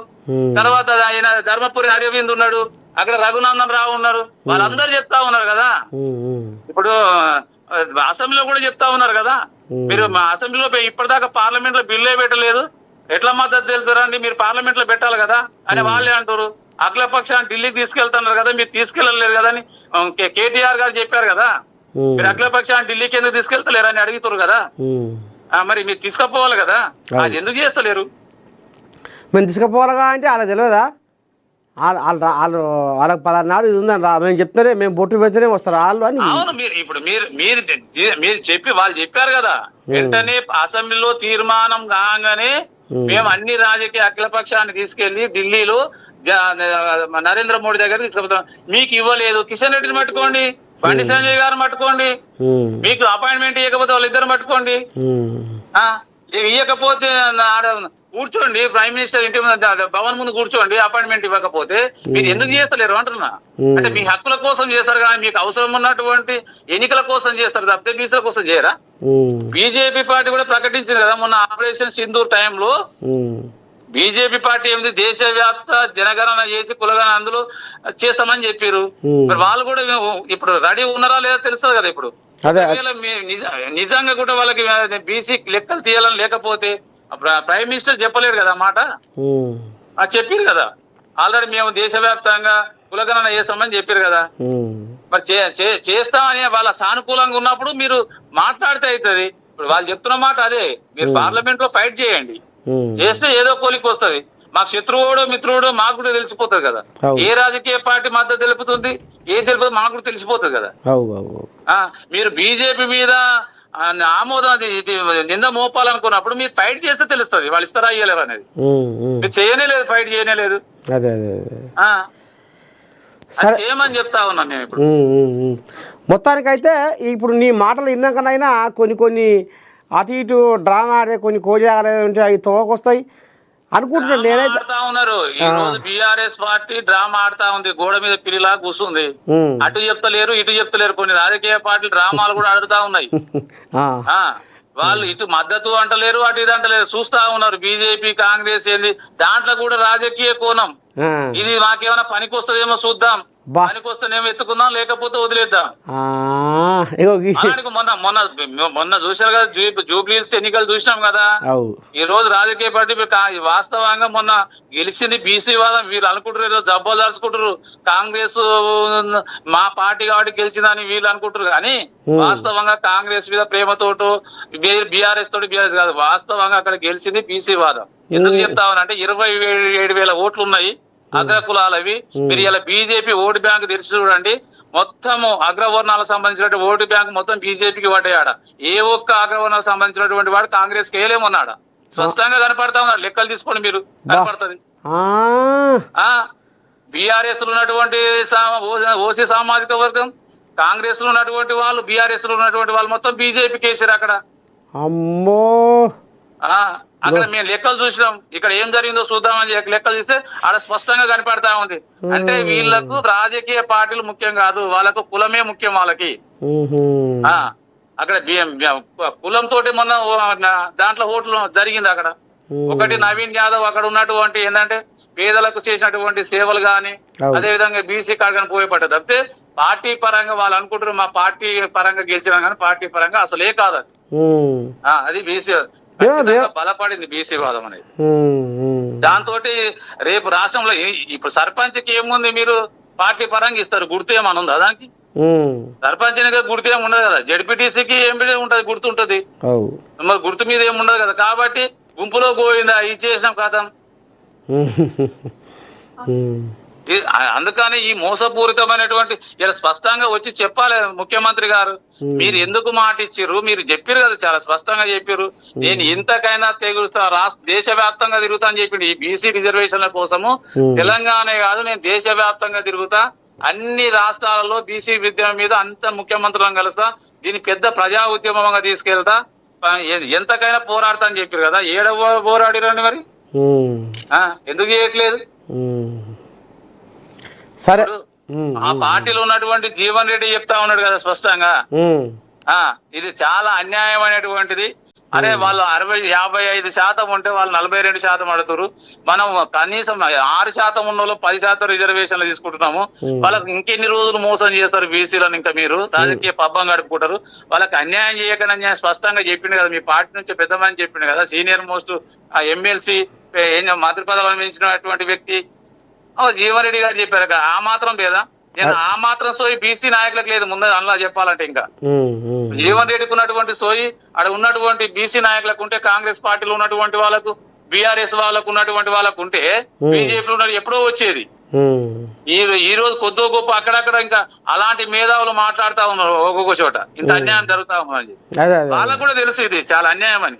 తర్వాత ఆయన ధర్మపురి అరవింద్ ఉన్నాడు, అక్కడ రఘునందన్ రావు ఉన్నారు. వాళ్ళందరూ చెప్తా ఉన్నారు కదా. ఇప్పుడు అసెంబ్లీలో కూడా చెప్తా ఉన్నారు కదా. మీరు మా అసెంబ్లీలో ఇప్పటిదాకా పార్లమెంట్ లో బిల్లే పెట్టలేదు, ఎట్లా మద్దతు తెలుపుతారండి? మీరు పార్లమెంట్ లో పెట్టాలి కదా అని వాళ్ళే అంటారు. అఖిలపక్షాన్ని ఢిల్లీకి తీసుకెళ్తున్నారు కదా, మీరు తీసుకెళ్లలేదు కదా అని కేటీఆర్ గారు చెప్పారు కదా. మీరు అఖిలపక్షాన్ని ఢిల్లీకి ఎందుకు తీసుకెళ్తలేరు అని అడుగుతారు కదా. మరి మీరు తీసుకుపోవాలి కదా, అది ఎందుకు చేస్తలేరు? మేము తీసుకుపోవాలిగా అంటే వాళ్ళకి తెలియదా? వాళ్ళకి పలానాడు ఇది ఉందని మేము చెప్తానే, మేము బొట్టు పెడితేనే వస్తారు వాళ్ళు అని. అవును, మీరు ఇప్పుడు మీరు చెప్పి వాళ్ళు చెప్పారు కదా. వెంటనే అసెంబ్లీలో తీర్మానం కాగానే మేము అన్ని రాజకీయ అఖిలపక్షాన్ని తీసుకెళ్లి ఢిల్లీలో నరేంద్ర మోడీ దగ్గర తీసుకెళ్తాం. మీకు ఇవ్వలేదు, కిషన్ రెడ్డిని పట్టుకోండి, బండి సంజయ్ గారిని పట్టుకోండి. మీకు అపాయింట్మెంట్ ఇవ్వకపోతే వాళ్ళిద్దరు పట్టుకోండి. ఇవ్వకపోతే కూర్చోండి, ప్రైమ్ మినిస్టర్ ఇంటి ముందు భవన్ ముందు కూర్చోండి. అపాయింట్మెంట్ ఇవ్వకపోతే మీరు ఎందుకు చేస్తలేరు అంటున్నా. అంటే మీ హక్కుల కోసం చేస్తారు కానీ మీకు అవసరం ఉన్నటువంటి ఎన్నికల కోసం చేస్తారు తప్పితే బీసీల కోసం చేయరా? బీజేపీ పార్టీ కూడా ప్రకటించింది కదా మొన్న ఆపరేషన్ సింధూర్ టైంలో. బీజేపీ పార్టీ ఏమిటి, దేశవ్యాప్త జనగణన చేసి కులగణన అందులో చేస్తామని చెప్పారు. మరి వాళ్ళు కూడా ఇప్పుడు రెడీ ఉన్నారా లేదా తెలుస్తుంది కదా. ఇప్పుడు నిజంగా కూడా వాళ్ళకి బీసీ లెక్కలు తీయాలని లేకపోతే ప్రైమ్ మినిస్టర్ చెప్పలేరు కదా మాట. చెప్పారు కదా ఆల్రెడీ మేము దేశవ్యాప్తంగా కులగణన చేస్తామని చెప్పారు కదా. మరి చేస్తామని వాళ్ళ సానుకూలంగా ఉన్నప్పుడు మీరు మాట్లాడితే అవుతుంది. ఇప్పుడు వాళ్ళు చెప్తున్న మాట అదే, మీరు పార్లమెంట్ లో ఫైట్ చేయండి, చేస్తే ఏదో కోలికి వస్తుంది. మాకు శత్రువుడో మిత్రుడో మాకు కూడా తెలిసిపోతుంది కదా. ఏ రాజకీయ పార్టీ మద్దతు తెలుపుతుంది, ఏం తెలుపుతుంది మాకు కూడా తెలిసిపోతుంది కదా. మీరు బీజేపీ మీద ఆమోదం నింద మోపాలనుకున్నప్పుడు మీరు ఫైట్ చేస్తే తెలుస్తుంది వాళ్ళు ఇస్తారా ఇయ్యలేరు అనేది. మీరు చేయనే లేదు, ఫైట్ చేయనే లేదు, చేయమని చెప్తా ఉన్నాం మేము. ఇప్పుడు మొత్తానికైతే ఇప్పుడు నీ మాటలు విన్నాకనైనా కొన్ని అటు ఇటు డ్రామా ఆడే కొన్ని కోజాలు ఉంటే అవి తోకొస్తాయి అనుకుంటున్నాను నేనైతే. ఉన్నారు ఈ రోజు బీఆర్ఎస్ పార్టీ డ్రామా ఆడుతా ఉంది, గోడ మీద పిల్లిలా కూర్చుంది. అటు చెప్తలేరు ఇటు చెప్తలేరు. కొన్ని రాజకీయ పార్టీలు డ్రామాలు కూడా ఆడుతా ఉన్నాయి. వాళ్ళు ఇటు మద్దతు అంటలేరు అటు ఇది అంటలేరు, చూస్తా ఉన్నారు. బీజేపీ కాంగ్రెస్ ఏంది దాంట్లో కూడా రాజకీయ కోణం. ఇది మాకేమైనా పనికి వస్తుందేమో చూద్దాం, పనికి వస్తేనేమో ఎత్తుకుందాం, లేకపోతే వదిలేద్దాం. మొన్న చూసారు కదా జూబ్లీహిల్స్ ఎన్నికలు చూసినాం కదా. ఈ రోజు రాజకీయ పార్టీ వాస్తవంగా మొన్న గెలిచింది బీసీ వాదం. వీళ్ళు అనుకుంటారు ఏదో జబ్బలు దాచుకుంటారు, కాంగ్రెస్ మా పార్టీ కాబట్టి గెలిచిందని వీళ్ళు అనుకుంటారు. కానీ వాస్తవంగా కాంగ్రెస్ మీద ప్రేమతోటో బీఆర్ఎస్ తోటి బీఆర్ఎస్ కాదు, వాస్తవంగా అక్కడ గెలిచింది బీసీ వాదం. ఎందుకు చెప్తామనంటే 27,000 ఓట్లు ఉన్నాయి అగ్రకులాలవి. మీరు ఇలా బీజేపీ ఓటు బ్యాంక్ తెరిచి చూడండి, మొత్తము అగ్రవర్ణాలకు సంబంధించినటువంటి ఓటు బ్యాంక్ మొత్తం బీజేపీకి పడ్డాయాడ. ఏ ఒక్క అగ్రవర్ణాలకు సంబంధించినటువంటి వాడు కాంగ్రెస్ కి వేయలేమన్నాడు. స్పష్టంగా కనపడతా ఉన్నారు, లెక్కలు తీసుకోండి మీరు, కనపడుతుంది. బీఆర్ఎస్ లో ఉన్నటువంటి ఓసీ సామాజిక వర్గం, కాంగ్రెస్ లో ఉన్నటువంటి వాళ్ళు, బీఆర్ఎస్ లో ఉన్నటువంటి వాళ్ళు మొత్తం బీజేపీకి వేసారు అక్కడ. అమ్మో అక్కడ మేము లెక్కలు చూసినాం, ఇక్కడ ఏం జరిగిందో చూద్దామని లెక్కలు చూస్తే ఆడ స్పష్టంగా కనపడతా ఉంది. అంటే వీళ్ళకు రాజకీయ పార్టీలు ముఖ్యం కాదు, వాళ్ళకు కులమే ముఖ్యం వాళ్ళకి. అక్కడ కులంతో మొన్న దాంట్లో ఓట్లు జరిగింది అక్కడ. ఒకటి నవీన్ యాదవ్ అక్కడ ఉన్నటువంటి ఏంటంటే పేదలకు చేసినటువంటి సేవలు గాని, అదే విధంగా బీసీ కార్డు పోయపడ్డది. తప్పితే పార్టీ పరంగా వాళ్ళు అనుకుంటారు మా పార్టీ పరంగా గెలిచినా కానీ పార్టీ పరంగా అసలే కాదు అది. అది బీసీ బలపడింది బీసీ వాదం అనేది. దాంతో రేపు రాష్ట్రంలో ఇప్పుడు సర్పంచ్ కి ఏముంది, మీరు పార్టీ పరంగా ఇస్తారు, గుర్తు ఏమని ఉందా దానికి? సర్పంచ్ గుర్తు ఏమి ఉండదు కదా. జడ్పీటీసీకి ఎంపీ ఉంటది, గుర్తుంటది. మరి గుర్తు మీద ఏమి ఉండదు కదా. కాబట్టి గుంపులో పోయిందా ఇచ్చేసినాం కథం. అందుకని ఈ మోసపూరితమైనటువంటి ఇలా స్పష్టంగా వచ్చి చెప్పాలి ముఖ్యమంత్రి గారు, మీరు ఎందుకు మాట ఇచ్చిర్రు, మీరు చెప్పారు కదా, చాలా స్పష్టంగా చెప్పారు. నేను ఇంతకైనా తెగులుస్తా, దేశవ్యాప్తంగా తిరుగుతా అని చెప్పింది. ఈ బీసీ రిజర్వేషన్ల కోసము తెలంగాణ కాదు, నేను దేశవ్యాప్తంగా తిరుగుతా, అన్ని రాష్ట్రాలలో బీసీ ఉద్యమం మీద అంత ముఖ్యమంత్రులను కలుస్తా, దీన్ని పెద్ద ప్రజా ఉద్యమంగా తీసుకెళ్తా, ఎంతకైనా పోరాడతా అని చెప్పారు కదా. పోరాడిరండి మరి, ఎందుకు చేయట్లేదు? సరే, ఆ పార్టీలో ఉన్నటువంటి జీవన్ రెడ్డి చెప్తా ఉన్నాడు కదా స్పష్టంగా, ఇది చాలా అన్యాయమైనటువంటిది. అరే వాళ్ళు 55% ఉంటే వాళ్ళు 42% అడుగుతారు. మనం కనీసం 6% ఉన్న వాళ్ళు 10% రిజర్వేషన్లు తీసుకుంటున్నాము. వాళ్ళకి ఇంకెన్ని రోజులు మోసం చేస్తారు బీసీలను, ఇంకా మీరు రాజకీయ పబ్బం గడుపుకుంటారు. వాళ్ళకి అన్యాయం చేయకని స్పష్టంగా చెప్పిండు కదా, మీ పార్టీ నుంచి పెద్ద మంది చెప్పిండు కదా. సీనియర్ మోస్ట్ ఎమ్మెల్సీ మంత్రి పదవి అనుభవించినటువంటి వ్యక్తి జీవన్ రెడ్డి గారు చెప్పారు. ఆ మాత్రం లేదా? నేను ఆ మాత్రం సోయి బీసీ నాయకులకు లేదు ముందు అందులో చెప్పాలంటే. ఇంకా జీవన్ రెడ్డికి ఉన్నటువంటి సోయి అక్కడ ఉన్నటువంటి బీసీ నాయకులకు ఉంటే, కాంగ్రెస్ పార్టీలో ఉన్నటువంటి వాళ్ళకు, బీఆర్ఎస్ వాళ్ళకు ఉన్నటువంటి వాళ్ళకు ఉంటే, బీజేపీలో ఉన్నది ఎప్పుడో వచ్చేది. ఈ రోజు కొద్దో గొప్ప అక్కడక్కడ ఇంకా అలాంటి మేధావులు మాట్లాడుతా ఉన్నారు ఒక్కొక్క చోట, ఇంత అన్యాయం జరుగుతా ఉందని. వాళ్ళకు కూడా తెలుసు ఇది చాలా అన్యాయం అని,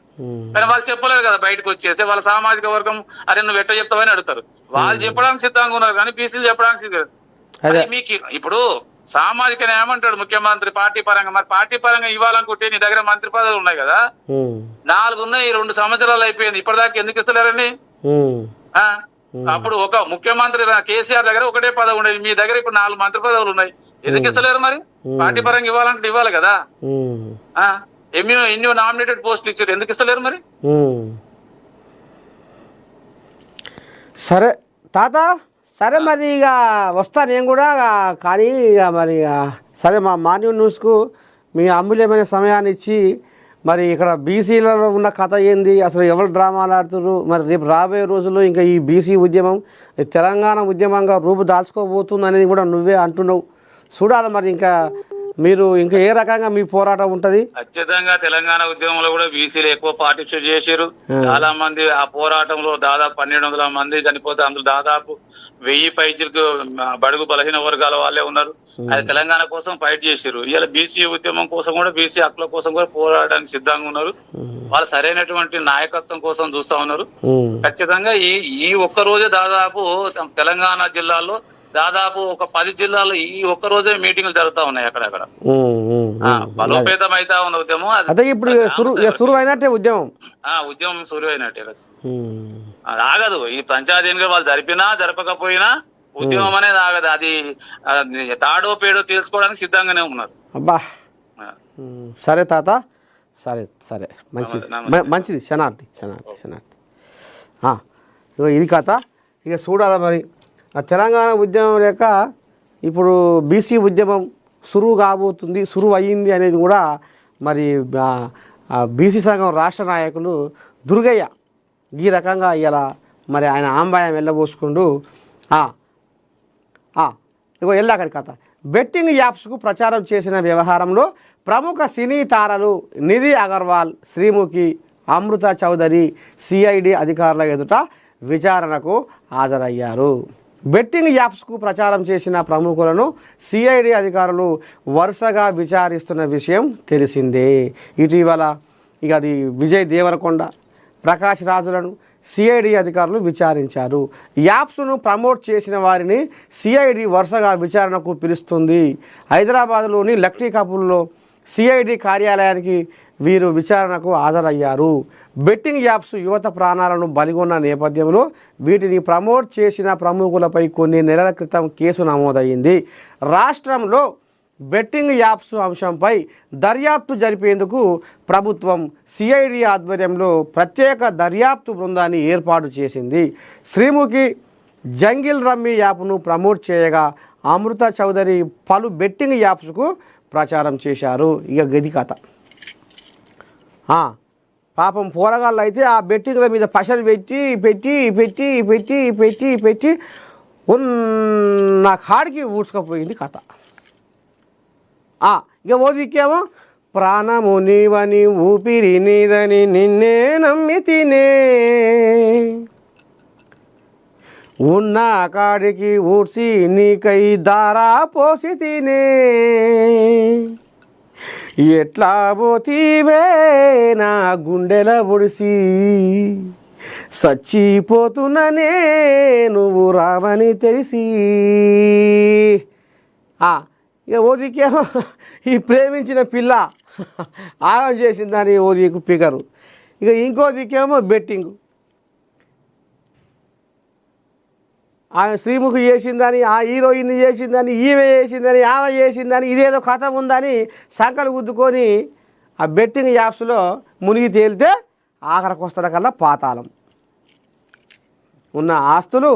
కానీ వాళ్ళు చెప్పలేరు కదా బయటకు వచ్చేసి. వాళ్ళ సామాజిక వర్గం అరే నువ్వు ఎట్లా చెప్తావని అడుగుతారు. వాళ్ళు చెప్పడానికి సిద్ధంగా ఉన్నారు కానీ బీసీలు చెప్పడానికి మీకు ఇప్పుడు సామాజిక న్యాయం అంటాడు ముఖ్యమంత్రి పార్టీ పరంగా. మరి పార్టీ పరంగా ఇవ్వాలనుకుంటే నీ దగ్గర మంత్రి పదవులు ఉన్నాయి కదా, 4 ఉన్నాయి, 2 సంవత్సరాలు అయిపోయింది, ఇప్పటిదాకా ఎందుకు ఇస్తలేరండి? అప్పుడు ఒక ముఖ్యమంత్రి కేసీఆర్ దగ్గర ఒకటే పదవి ఉండేది, మీ దగ్గర ఇప్పుడు 4 మంత్రి పదవులు ఉన్నాయి, ఎందుకు ఇస్తలేరు? మరి పార్టీ పరంగా ఇవ్వాలంటే ఇవ్వాలి కదా. ఎన్నో నామినేటెడ్ పోస్టులు ఇచ్చారు, ఎందుకు ఇస్తలేరు మరి? సరే తాత, సరే మరి ఇక వస్తా నేను కూడా. కానీ ఇక మరి సరే మా మార్నింగ్ న్యూస్కు మీ అమూల్యమైన సమయాన్ని ఇచ్చి మరి ఇక్కడ బీసీలలో ఉన్న కథ ఏంది, అసలు ఎవరు డ్రామాలు ఆడుతున్నారు, మరి రేపు రాబోయే రోజుల్లో ఇంకా ఈ బీసీ ఉద్యమం తెలంగాణ ఉద్యమంగా రూపు దాల్చుకోబోతుంది అనేది కూడా నువ్వే అంటున్నావు. చూడాలి మరి ఇంకా మీరు ఇంకా ఏ రకంగా మీ పోరాటం ఉంటది. ఖచ్చితంగా తెలంగాణ ఉద్యమంలో కూడా బీసీలు ఎక్కువ పార్టిసిపేట్ చేశారు. చాలా మంది ఆ పోరాటంలో దాదాపు 1200 మంది చనిపోతే అందులో దాదాపు 1000 పైచీలకు బడుగు బలహీన వర్గాల వాళ్ళే ఉన్నారు. అది తెలంగాణ కోసం ఫైట్ చేశారు. ఇవాళ బీసీ ఉద్యమం కోసం కూడా, బీసీ హక్కుల కోసం కూడా పోరాడడానికి సిద్ధంగా ఉన్నారు. వాళ్ళు సరైనటువంటి నాయకత్వం కోసం చూస్తా ఉన్నారు. ఖచ్చితంగా ఈ ఒక్క రోజే దాదాపు తెలంగాణ జిల్లాల్లో దాదాపు ఒక 10 జిల్లాల్లో ఈ ఒక్క రోజే మీటింగ్లు జరుగుతా ఉన్నాయి. అక్కడక్కడ బలోపేతం అయితే ఉన్న ఉద్యమం అదే ఇప్పుడు సురువైనట్టే ఉద్యమం సురువైనట్టే. అది ఆగదు. ఈ పంచాయతీ ఎన్నికలు వాళ్ళు జరిపినా జరపకపోయినా ఉద్యమం అనేది ఆగదు. అది తాడో పేడో తెలుసుకోవడానికి సిద్ధంగానే ఉన్నారు. అబ్బా సరే తాత, సరే సరే, మంచిది శనార్థి. ఇది కథ. ఇక చూడాలి మరి తెలంగాణ ఉద్యమం లేక ఇప్పుడు బీసీ ఉద్యమం సురువు కాబోతుంది, సురువు అయ్యింది అనేది కూడా మరి బీసీ సంఘం రాష్ట్ర నాయకులు దుర్గయ్య ఈ రకంగా ఇలా మరి ఆయన ఆంబాయం వెళ్ళబోసుకుంటూ ఇగో ఎల్లాకడి కథ. బెట్టింగ్ యాప్స్కు ప్రచారం చేసిన వ్యవహారంలో ప్రముఖ సినీ తారలు నిధి అగర్వాల్, శ్రీముఖి, అమృత చౌదరి సిఐడి అధికారుల ఎదుట విచారణకు హాజరయ్యారు. బెట్టింగ్ యాప్స్కు ప్రచారం చేసిన ప్రముఖులను సిఐడి అధికారులు వరుసగా విచారిస్తున్న విషయం తెలిసిందే. ఇటీవల ఇక అది విజయ్ దేవరకొండ, ప్రకాష్ రాజులను సిఐడి అధికారులు విచారించారు. యాప్స్ను ప్రమోట్ చేసిన వారిని సిఐడి వరుసగా విచారణకు పిలుస్తుంది. హైదరాబాద్లోని లక్టీ కపూర్లో సిఐడి కార్యాలయానికి వీరు విచారణకు హాజరయ్యారు. బెట్టింగ్ యాప్స్ యువత ప్రాణాలను బలిగొన్న నేపథ్యంలో వీటిని ప్రమోట్ చేసిన ప్రముఖులపై కొన్ని నెలల క్రితం కేసు నమోదయ్యింది. రాష్ట్రంలో బెట్టింగ్ యాప్స్ అంశంపై దర్యాప్తు జరిపేందుకు ప్రభుత్వం సిఐడి ఆధ్వర్యంలో ప్రత్యేక దర్యాప్తు బృందాన్ని ఏర్పాటు చేసింది. శ్రీముఖి జంగిల్ రమ్మీ యాప్ను ప్రమోట్ చేయగా అమృత చౌదరి పలు బెట్టింగ్ యాప్స్కు ప్రచారం చేశారు. ఇక గది కథ. పాపం పోరగాళ్ళు అయితే ఆ బెట్టింగ్ల మీద పైసలు పెట్టి పెట్టి పెట్టి పెట్టి పెట్టి పెట్టి ఉన్న కాడికి ఊడ్చుకపోయింది కథ. ఇక ఓదికేమో ప్రాణము నీవని ఊపిరి నీదని నిన్నే నమ్మి తినే, ఉన్న కాడికి ఊడ్చి నీకై దారా పోసి తినే, ఎట్లా పోతీవే నా గుండెల పొడిసి, చచ్చిపోతున్ననే నువ్వు రావని తెలిసి. ఇక ఓదికేమో ఈ ప్రేమించిన పిల్ల ఆగం చేసిందని ఓదికు పిగరు. ఇక ఇంకో దిక్కేమో బెట్టింగు, ఆమె శ్రీముఖి చేసిందని, ఆ హీరోయిన్ చేసిందని, ఈమె చేసిందని, ఆమె చేసిందని, ఇదేదో కథ ఉందని సంకలు గుద్దుకొని ఆ బెట్టింగ్ యాప్స్లో మునిగి తేలితే ఆఖరికి వస్తున్న కల్లా పాతాళం. ఉన్న ఆస్తులు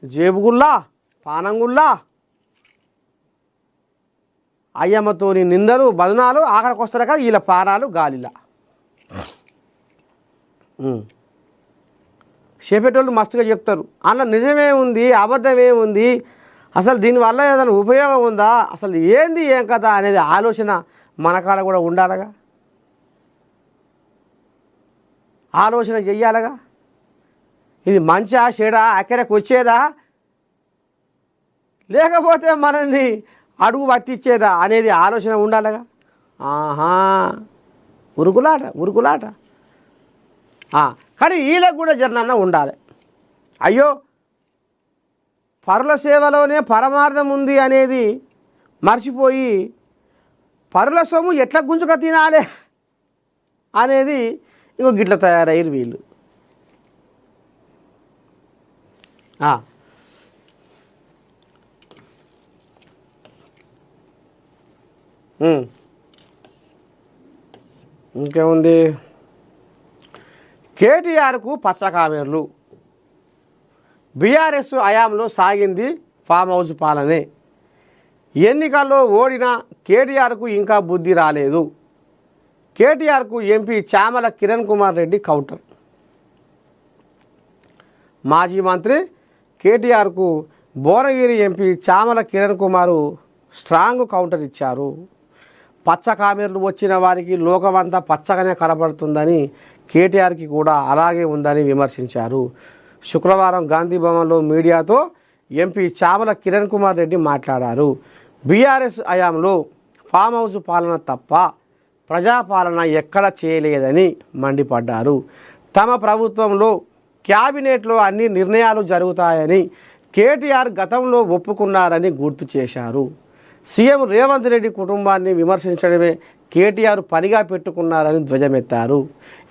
జేబుగుల్లా, పానంగుల్లా, అయ్యమ్మతోని నిందలు బదనాలు, ఆఖరికి వస్తున్న కదా వీళ్ళ పానాలు గాలిలా. చెప్పేటోళ్ళు మస్తుగా చెప్తారు, అందులో నిజమే ఉంది, అబద్ధమే ఉంది, అసలు దీనివల్ల ఏదైనా ఉపయోగం ఉందా, అసలు ఏంది ఏం కథ అనేది ఆలోచన మనకాడ కూడా ఉండాలగా, ఆలోచన చెయ్యాలగా. ఇది మంచా చెడా, అక్కడికి వచ్చేదా, లేకపోతే మనల్ని అడుగు పట్టించేదా అనేది ఆలోచన ఉండాలగా. ఉరుకులాట. కానీ వీళ్ళకు కూడా జర్నన్న ఉండాలి. అయ్యో పరుల సేవలోనే పరమార్థం ఉంది అనేది మర్చిపోయి పరుల సొమ్ము ఎట్లా గుంజుక తినాలి అనేది ఇంకో గిట్ల తయారయ్యారు వీళ్ళు. ఇంకేముంది, కేటీఆర్కు పచ్చకామెర్లు. బీఆర్ఎస్ హయాంలో సాగింది ఫామ్ హౌస్ పాలనే. ఎన్నికల్లో ఓడిన కేటీఆర్కు ఇంకా బుద్ధి రాలేదు. కేటీఆర్కు ఎంపీ చామల కిరణ్ కుమార్ రెడ్డి కౌంటర్. మాజీ మంత్రి కేటీఆర్కు భువనగిరి ఎంపీ చామల కిరణ్ కుమారు స్ట్రాంగ్ కౌంటర్ ఇచ్చారు. పచ్చ కామెర్లు వచ్చిన వారికి లోకమంతా పచ్చగానే కనబడుతుందని, కేటీఆర్కి కూడా అలాగే ఉందని విమర్శించారు. శుక్రవారం గాంధీ భవన్లో మీడియాతో ఎంపీ చామల కిరణ్ కుమార్ రెడ్డి మాట్లాడారు. బీఆర్ఎస్ హయాంలో ఫామ్ హౌస్ పాలన తప్ప ప్రజాపాలన ఎక్కడ చేయలేదని మండిపడ్డారు. తమ ప్రభుత్వంలో క్యాబినెట్లో అన్ని నిర్ణయాలు జరుగుతాయని కేటీఆర్ గతంలో ఒప్పుకున్నారని గుర్తు చేశారు. సీఎం రేవంత్ రెడ్డి కుటుంబాన్ని విమర్శించడమే కేటీఆర్ పనిగా పెట్టుకున్నారని ధ్వజమెత్తారు.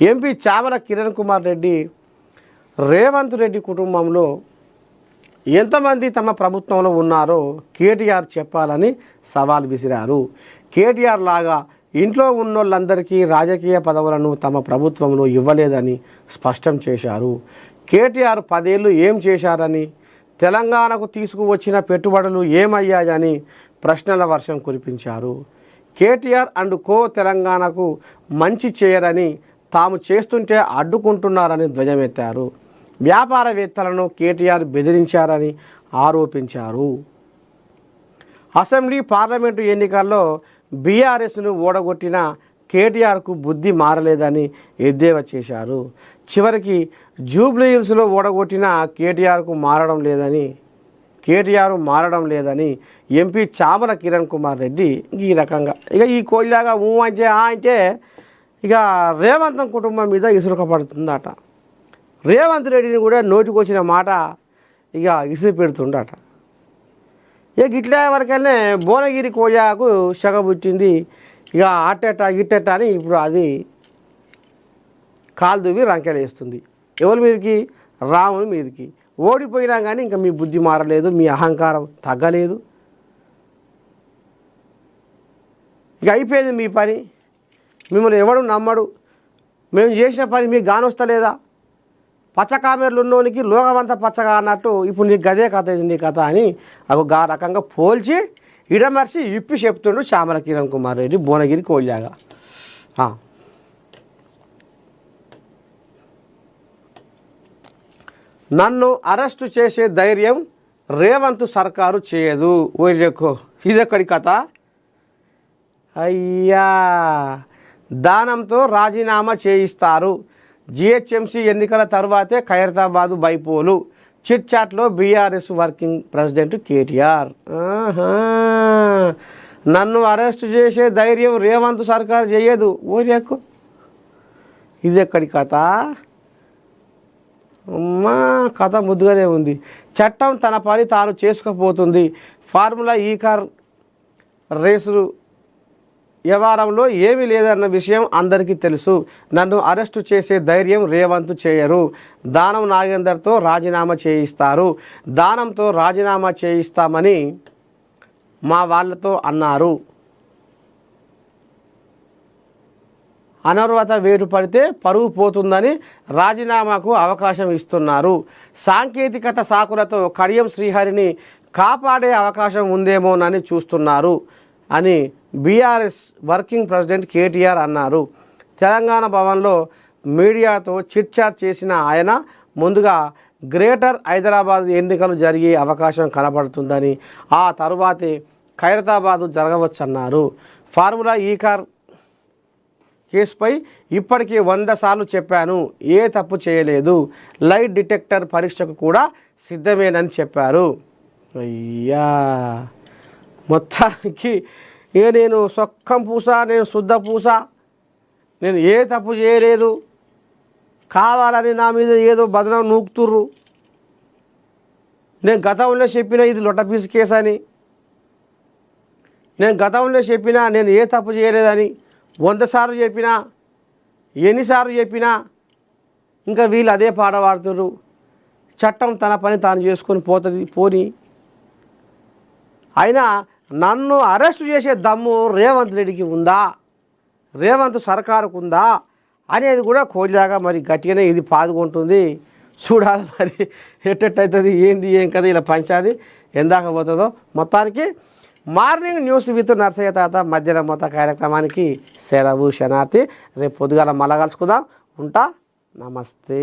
ఎంపీ చామల కిరణ్ కుమార్ రెడ్డి రేవంత్ రెడ్డి కుటుంబంలో ఎంతమంది తమ ప్రభుత్వంలో ఉన్నారో కేటీఆర్ చెప్పాలని సవాల్ విసిరారు. కేటీఆర్ లాగా ఇంట్లో ఉన్నోళ్ళందరికీ రాజకీయ పదవులను తమ ప్రభుత్వంలో ఇవ్వలేదని స్పష్టం చేశారు. కేటీఆర్ 10 ఏళ్ళు ఏం చేశారని, తెలంగాణకు తీసుకువచ్చిన పెట్టుబడులు ఏమయ్యాయని ప్రశ్నల వర్షం కురిపించారు. కేటీఆర్ అండ్ కో తెలంగాణకు మంచి చేయరని, తాము చేస్తుంటే అడ్డుకుంటున్నారని ధ్వజమెత్తారు. వ్యాపారవేత్తలను కేటీఆర్ బెదిరించారని ఆరోపించారు. అసెంబ్లీ పార్లమెంటు ఎన్నికల్లో బీఆర్ఎస్ను ఓడగొట్టిన కేటీఆర్కు బుద్ధి మారలేదని ఎద్దేవా చేశారు. చివరికి జూబ్లీహిల్స్లో ఓడగొట్టిన కేటీఆర్ మారడం లేదని ఎంపీ చామల కిరణ్ కుమార్ రెడ్డి ఈ రకంగా ఈ కోయిలాగా అంటే ఇక రేవంత్ కుటుంబం మీద ఇసురుక పడుతుందట. రేవంత్ రెడ్డిని కూడా నోటికొచ్చిన మాట ఇసిరి పెడుతుండట. గిట్లా వరకనే భువనగిరి కోయాకు శగ పుట్టింది. అట్టెట్ట గిట్టెట్ట అని ఇప్పుడు అది కాలు దువ్వి రంకెలేస్తుంది. ఎవరి మీదకి? రాముని మీదకి. ఓడిపోయినా కానీ ఇంకా మీ బుద్ధి మారలేదు, మీ అహంకారం తగ్గలేదు. అయిపోయింది మీ పని. మిమ్మల్ని ఎవడు నమ్మడు. మేము చేసిన పని మీకు గానొస్తలేదా? పచ్చకామెర్లు ఉన్నోనికి లోకమంతా పచ్చగా అన్నట్టు ఇప్పుడు నీకు గదే కథ, ఇది నీ కథ అని గా రకంగా పోల్చి ఇడమర్చి ఇప్పి చెప్తుండు చామల కిరణ్ కుమార్ రెడ్డి భువనగిరి కోయిలాగా. నన్ను అరెస్టు చేసే ధైర్యం రేవంత్ సర్కారు చేయదు. ఓరికో ఇదెక్కడి కథ? అయ్యా, దానంతో రాజీనామా చేయిస్తారు. జిహెచ్ఎంసీ ఎన్నికల తర్వాతే ఖైరతాబాదు బైపోలు. చిట్ చాట్లో బీఆర్ఎస్ వర్కింగ్ ప్రెసిడెంట్ కేటీఆర్. నన్ను అరెస్ట్ చేసే ధైర్యం రేవంత్ సర్కార్ చేయదు. ఓరియకు ఇదెక్కడి కథ? అమ్మా, కథ ముద్దుగానే ఉంది. చట్టం తన పని తాను చేసుకుపోతుంది. ఫార్ములా ఈ కార్ రేసులు వ్యవహారంలో ఏమీ లేదన్న విషయం అందరికీ తెలుసు. నన్ను అరెస్టు చేసే ధైర్యం రేవంత్ చేయరు. దానం నాగేందర్తో రాజీనామా చేయిస్తారు. దానంతో రాజీనామా చేయిస్తామని మా వాళ్ళతో అన్నారు. అనర్హత వేటు పడితే పరువు పోతుందని రాజీనామాకు అవకాశం ఇస్తున్నారు. సాంకేతికత సాకులతో కడియం శ్రీహరిని కాపాడే అవకాశం ఉందేమోనని చూస్తున్నారు అని బీఆర్ఎస్ వర్కింగ్ ప్రెసిడెంట్ కేటీఆర్ అన్నారు. తెలంగాణ భవన్లో మీడియాతో చిట్ చాట్ చేసిన ఆయన ముందుగా గ్రేటర్ హైదరాబాద్ ఎన్నికలు జరిగే అవకాశం కనబడుతుందని, ఆ తరువాతే ఖైరతాబాదు జరగవచ్చన్నారు. ఫార్ములా ఈ కార్ కేసుపై ఇప్పటికీ 100 సార్లు చెప్పాను. ఏ తప్పు చేయలేదు. లైట్ డిటెక్టర్ పరీక్షకు కూడా సిద్ధమేనని చెప్పారు. అయ్యా, మొత్తానికి నేను సొక్కం పూస, నేను శుద్ధ పూస, నేను ఏ తప్పు చేయలేదు, కావాలని నా మీద ఏదో బదనం నూకుతుర్రు, నేను గతంలో చెప్పిన ఇది లొట్టపీసు కేసు అని. నేను గతంలో చెప్పినా నేను ఏ తప్పు చేయలేదని 100 సార్లు చెప్పినా, ఎన్నిసార్లు చెప్పినా ఇంకా వీళ్ళు అదే పాట పాడుతున్నారు. చట్టం తన పని తాను చేసుకొని పోతుంది, పోని. అయినా నన్ను అరెస్ట్ చేసే దమ్ము రేవంత్ రెడ్డికి ఉందా, రేవంత్ సర్కారుకు ఉందా అనేది కూడా కోజాగా మరి గట్టిగానే ఇది పాదుకుంటుంది. చూడాలి మరి ఎట్టెట్టవుతుంది, ఏంది ఏం కదా ఇలా పంచాది ఎందాక పోతుందో. మొత్తానికి మార్నింగ్ న్యూస్ విత్ నర్సయ్య తాత మధ్యాహ్నం మొత్తం కార్యక్రమానికి సెలవు శనార్థి. రేపు పొద్దుగాల మళ్ళా కలుసుకుందాం. ఉంటా. నమస్తే.